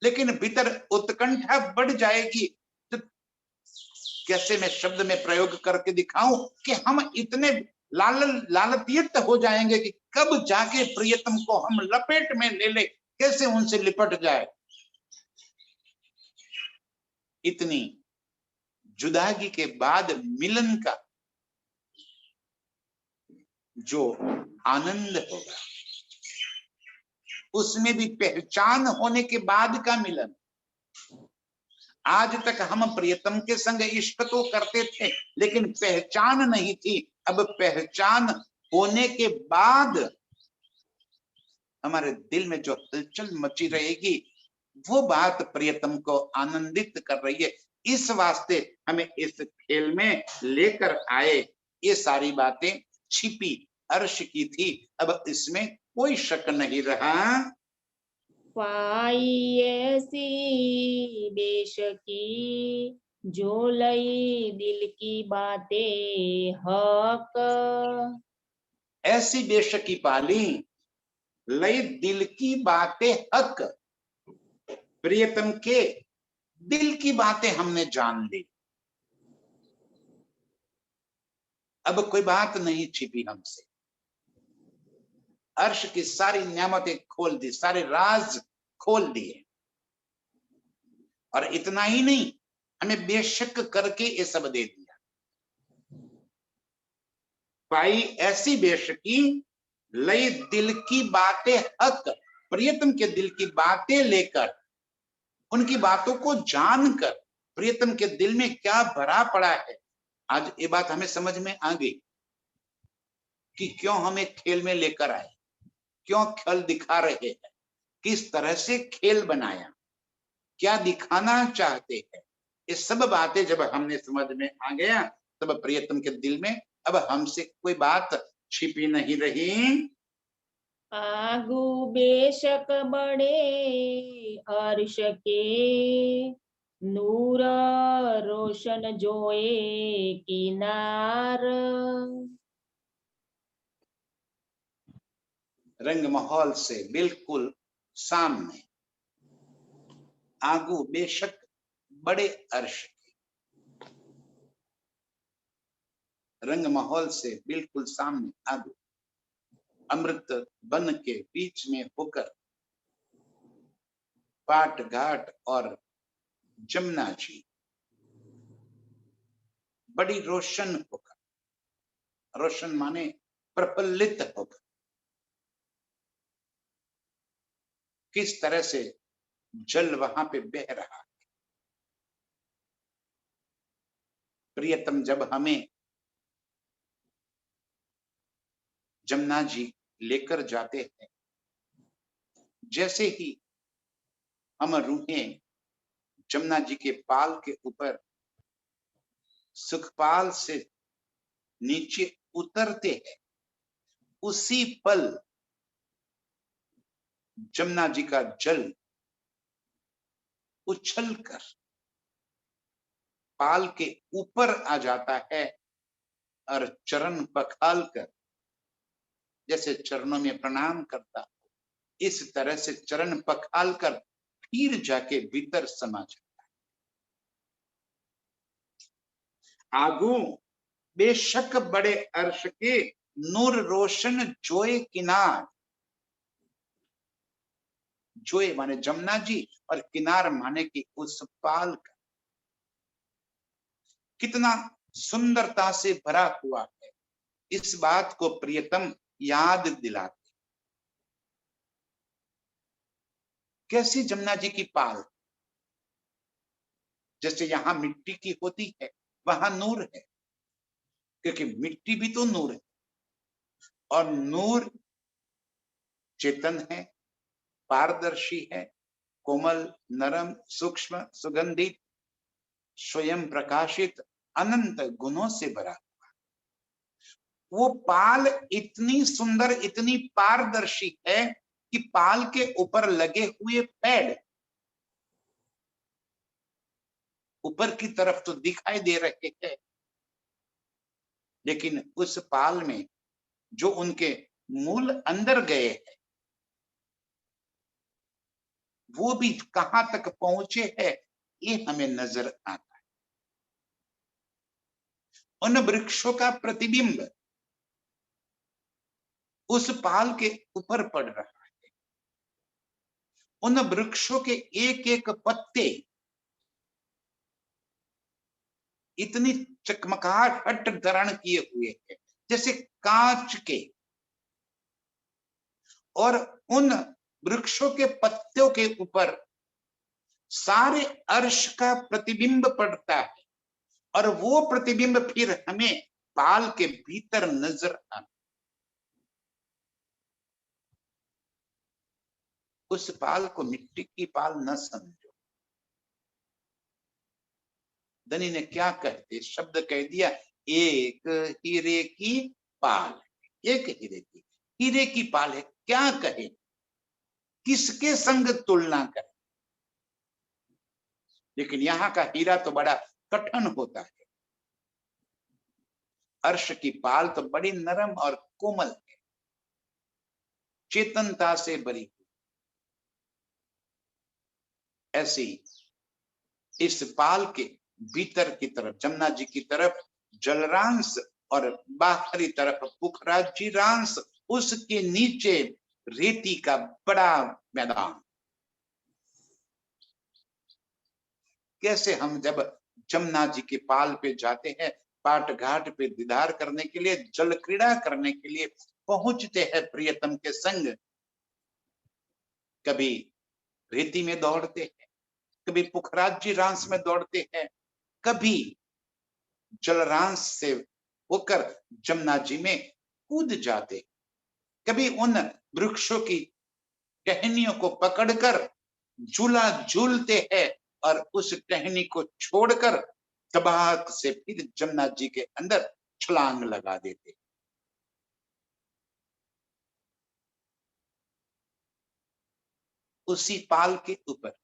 लेकिन भीतर उत्कंठा बढ़ जाएगी। तो कैसे मैं शब्द में प्रयोग करके दिखाऊं कि हम इतने लालपियत हो जाएंगे कि कब जाके प्रियतम को हम लपेट में ले ले, कैसे उनसे लिपट जाए। इतनी जुदागी के बाद मिलन का जो आनंद होगा, उसमें भी पहचान होने के बाद का मिलन। आज तक हम प्रियतम के संग इश्क तो करते थे, लेकिन पहचान नहीं थी। अब पहचान होने के बाद हमारे दिल में जो हलचल मची रहेगी, वो बात प्रियतम को आनंदित कर रही है। इस वास्ते हमें इस खेल में लेकर आए। ये सारी बातें छिपी अर्श की थी, अब इसमें कोई शक नहीं रहा। पाई ऐसी बेशकी जो लई दिल की बातें हक। ऐसी बेशकी पाली, लई दिल की बातें हक। प्रियतम के दिल की बातें हमने जान ली, अब कोई बात नहीं छिपी हमसे। अर्श की सारी नियामतें खोल दी, सारे राज खोल दिए। और इतना ही नहीं, हमें बेशक करके ये सब दे दिया। पाई ऐसी बेशकी, लई दिल की बातें हक। प्रियतम के दिल की बातें लेकर, उनकी बातों को जानकर, प्रियतम के दिल में क्या भरा पड़ा है, आज ये बात हमें समझ में आ गई कि क्यों हमें खेल में लेकर आए, क्यों खेल दिखा रहे हैं, किस तरह से खेल बनाया, क्या दिखाना चाहते हैं। ये सब बातें जब हमने समझ में आ गया, तब प्रियतम के दिल में अब हमसे कोई बात छिपी नहीं रही। आगू बेशक बड़े अर्श के नूर रोशन जोए किनार। रंग महल से बिल्कुल सामने, आगू बेशक बड़े अर्श के। रंग महल से बिल्कुल सामने, आगू अमृत वन के बीच में होकर पाट घाट और जमुना जी बड़ी रोशन होकर, रोशन माने प्रफुल्लित होकर, किस तरह से जल वहां पे बह रहा। प्रियतम जब हमें जमुना जी लेकर जाते हैं, जैसे ही हम रूहें जमुना जी के पाल के ऊपर सुखपाल से नीचे उतरते हैं, उसी पल जमुना जी का जल उछलकर पाल के ऊपर आ जाता है और चरण पखालकर, जैसे चरणों में प्रणाम करता, इस तरह से चरण पखालकर फिर जाके भीतर समा जाता है। आगू बेशक बड़े अर्श के नूर रोशन जोए किनार। जोए माने जमुना जी और किनार माने कि उस पाल का कितना सुंदरता से भरा हुआ है, इस बात को प्रियतम याद दिलाते। कैसी जमुना जी की पाल, जैसे यहां मिट्टी की होती है वहां नूर है, क्योंकि मिट्टी भी तो नूर है और नूर चेतन है, पारदर्शी है, कोमल, नरम, सूक्ष्म, सुगंधित, स्वयं प्रकाशित, अनंत गुणों से भरा। वो पाल इतनी सुंदर, इतनी पारदर्शी है कि पाल के ऊपर लगे हुए पैड ऊपर की तरफ तो दिखाई दे रहे हैं, लेकिन उस पाल में जो उनके मूल अंदर गए हैं वो भी कहां तक पहुंचे हैं ये हमें नजर आता है। उन वृक्षों का प्रतिबिंब उस पाल के ऊपर पड़ रहा है। उन वृक्षों के एक एक पत्ते इतनी चकमकाहट धारण किए हुए हैं जैसे कांच के, और उन वृक्षों के पत्तों के ऊपर सारे अर्श का प्रतिबिंब पड़ता है और वो प्रतिबिंब फिर हमें पाल के भीतर नजर आता। उस पाल को मिट्टी की पाल न समझो। धनी ने क्या कहते शब्द कह दिया, एक हीरे की पाल, एक हीरे की पाल है, क्या कहे, किसके संग तुलना करें। लेकिन यहाँ का हीरा तो बड़ा कठिन होता है, अर्श की पाल तो बड़ी नरम और कोमल है, चेतनता से भरी हुई। ऐसी इस पाल के भीतर की तरफ जमुना जी की तरफ जलरांश और बाहरी तरफ पुखराज जी रांश, उसके नीचे रेती का बड़ा मैदान। कैसे हम जब जमुना जी के पाल पे जाते हैं, पाट घाट पे दीदार करने के लिए, जल क्रीड़ा करने के लिए पहुंचते हैं प्रियतम के संग, कभी रेती में दौड़ते हैं, कभी पुखराज जी रांस में दौड़ते हैं, कभी जलरांस से होकर जमुना जी में कूद जाते, कभी उन वृक्षों की टहनियों को पकड़कर झूला झूलते हैं और उस टहनी को छोड़कर तबाहक से फिर जमुना जी के अंदर छलांग लगा देते। उसी पाल के ऊपर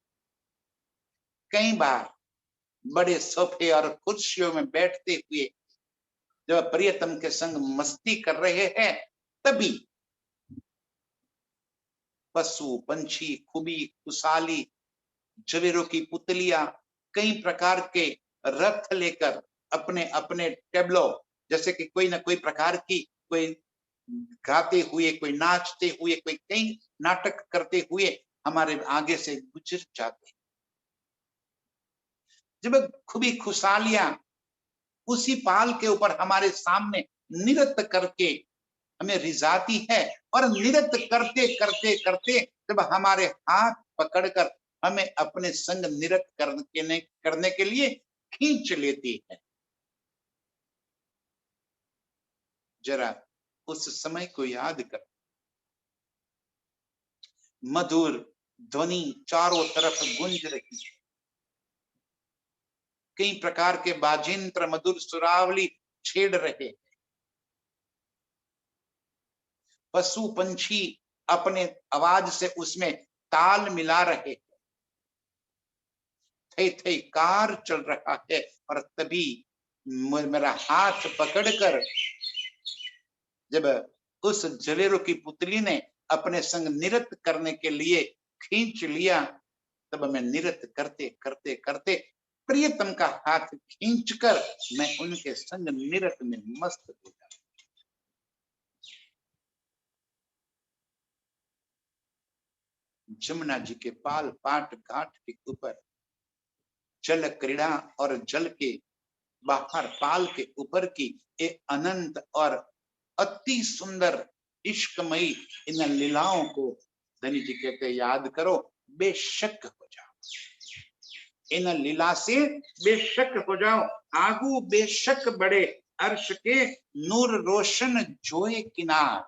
कई बार बड़े सोफे और कुर्सियों में बैठते हुए जब प्रियतम के संग मस्ती कर रहे हैं, तभी पशु पंछी खुबी खुशाली जवेरों की पुतलियां कई प्रकार के रथ लेकर अपने अपने टेबलो, जैसे कि कोई ना कोई प्रकार की, कोई गाते हुए, कोई नाचते हुए, कोई कई नाटक करते हुए हमारे आगे से गुजर जाते। जब खुबी खुशालियां उसी पाल के ऊपर हमारे सामने नृत्य करके हमें रिझाती है, और नृत्य करते करते करते जब हमारे हाथ पकड़कर हमें अपने संग नृत्य करने के लिए खींच लेती है। जरा उस समय को याद कर। मधुर ध्वनि चारों तरफ गूंज रही है, कई प्रकार के बाजिंत्र मधुर सुरावली छेड़ रहे, पशु पंछी अपने आवाज से उसमें ताल मिला रहे, थे थे कार चल रहा है। और तभी मेरा हाथ पकड़कर जब उस जलेरो की पुतली ने अपने संग नृत्य करने के लिए खींच लिया, तब मैं नृत्य करते करते करते प्रियतम का हाथ खींचकर मैं उनके संग नृत्य में मस्त हो गया। जमुना जी के पाल पाट घाट के ऊपर जल क्रीड़ा और जल के बाहर पाल के ऊपर की एक अनंत और अति सुंदर इश्कमयी इन लीलाओं को धनी जी कहते याद करो, बेशक हो जाओ, इन लीला से बेशक हो जाओ, आगू बेशक बड़े अर्श के नूर रोशन जोए किनार।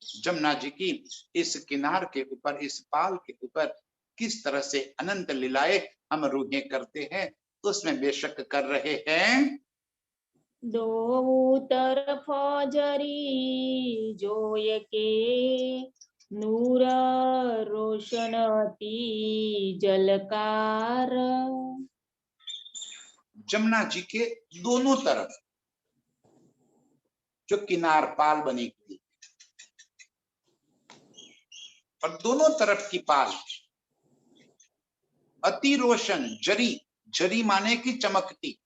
जमुना जी की इस किनार के ऊपर, इस पाल के ऊपर किस तरह से अनंत लीलाएं हम रूहें करते हैं, उसमें बेशक कर रहे हैं। दो तरफ जरी जोय के नूर रोशन अति जलकार। जमुना जी के दोनों तरफ जो किनार पाल बनी हुई, और दोनों तरफ की पाल अति रोशन, जरी, जरी माने की चमकती,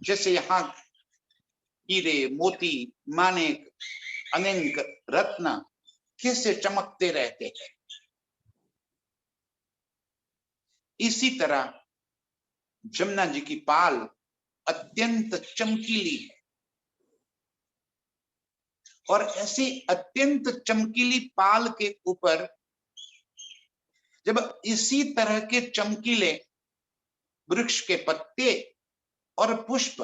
जैसे यहाँ हीरे मोती माणिक अनेक रत्न कैसे चमकते रहते हैं, इसी तरह जमुना जी की पाल अत्यंत चमकीली है। और ऐसी अत्यंत चमकीली पाल के ऊपर जब इसी तरह के चमकीले वृक्ष के पत्ते और पुष्प,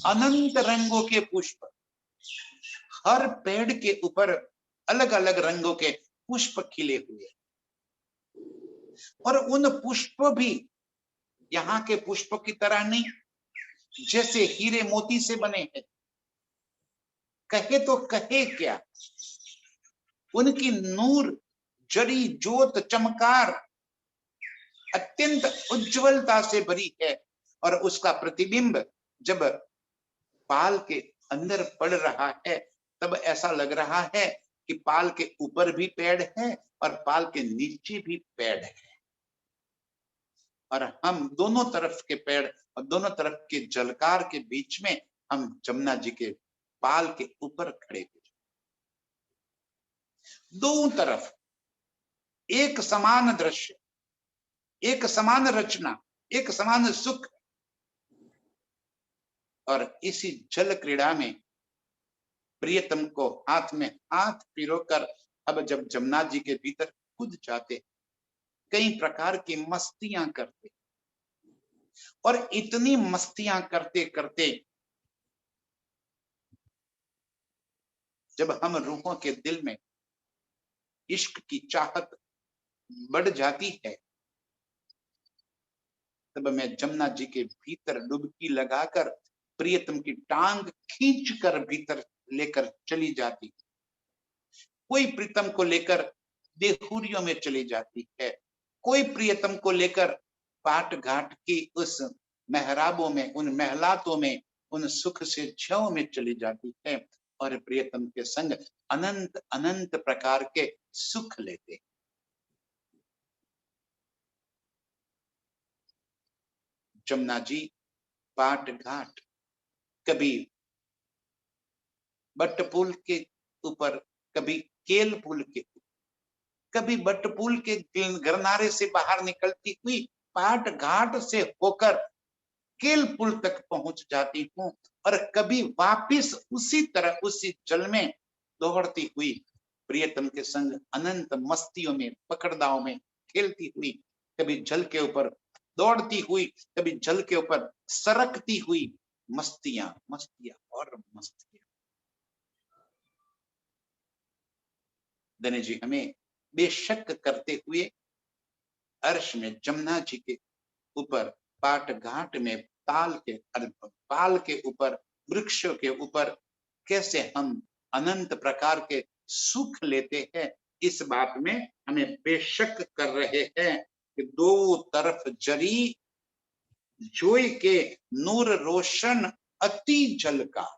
अनंत रंगों के पुष्प, हर पेड़ के ऊपर अलग अलग रंगों के पुष्प खिले हुए, और उन पुष्प भी यहाँ के पुष्प की तरह नहीं, जैसे हीरे मोती से बने हैं। कहे तो कहे क्या, उनकी नूर जड़ी जोत चमकार अत्यंत उज्जवलता से भरी है, और उसका प्रतिबिंब जब पाल के अंदर पड़ रहा है, तब ऐसा लग रहा है कि पाल के ऊपर भी पेड़ है और पाल के नीचे भी पेड़ है, और हम दोनों तरफ के पेड़ और दोनों तरफ के जलकार के बीच में हम जमुना जी के पाल के ऊपर खड़े हुए, दोनों तरफ एक समान दृश्य, एक समान रचना, एक समान सुख। और इसी जल क्रीड़ा में प्रियतम को हाथ में हाथ पिरोकर अब जब जमुना जी के भीतर कूद जाते, कई प्रकार की मस्तियां करते, और इतनी मस्तियां करते करते जब हम रूहों के दिल में इश्क की चाहत बढ़ जाती है, तब मैं जमुना जी के भीतर डुबकी लगाकर प्रियतम की टांग खींचकर भीतर लेकर चली जाती, कोई प्रीतम को लेकर देहूरियों में चली जाती है, कोई प्रियतम को लेकर पाट घाट की उस मेहराबों में, उन महलातों में, उन सुख से छांव में चली जाती है और प्रियतम के संग अनंत अनंत प्रकार के सुख लेते। जमुना जी पाट घाट, कभी बट्ट पुल के ऊपर, कभी केल पुल के, कभी बट्ट पुल के गरनारे से बाहर निकलती हुई पाट घाट से होकर केल पुल तक पहुंच जाती हूँ और कभी वापिस उसी तरह उसी जल में दौड़ती हुई प्रियतम के संग अनंत मस्तियों में, पकड़दाव में खेलती हुई, कभी जल के ऊपर दौड़ती हुई, कभी जल के ऊपर सरकती हुई, मस्तियां मस्तियां और मस्तियां। दने जी हमें बेशक करते हुए अर्श में जमुना जी के ऊपर, पाट घाट में पाल के ऊपर, वृक्षों के ऊपर कैसे हम अनंत प्रकार के सुख लेते हैं, इस बात में हमें बेशक कर रहे हैं कि दो तरफ जरी जोई के नूर रोशन अति जल का।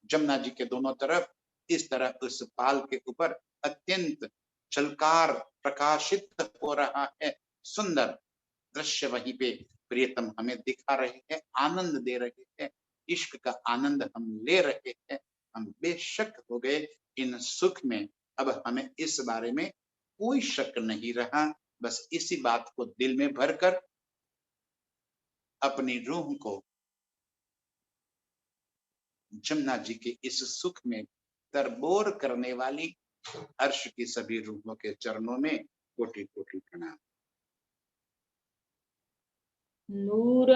जमुना जी के दोनों तरफ इस तरह उस पाल के ऊपर अत्यंत झलकार प्रकाशित हो रहा है, सुंदर दृश्य वहीं पे प्रियतम हमें दिखा रहे हैं, आनंद दे रहे हैं, इश्क का आनंद हम ले रहे हैं। हम बेशक हो गए इन सुख में। अब हमें इस बारे में कोई शक नहीं रहा, बस इसी बात को दिल में भरकर अपनी रूह को जमुना जी के इस सुख में तरबोर करने वाली अर्श की सभी रूहों के चरणों में कोटि कोटि प्रणाम। नूर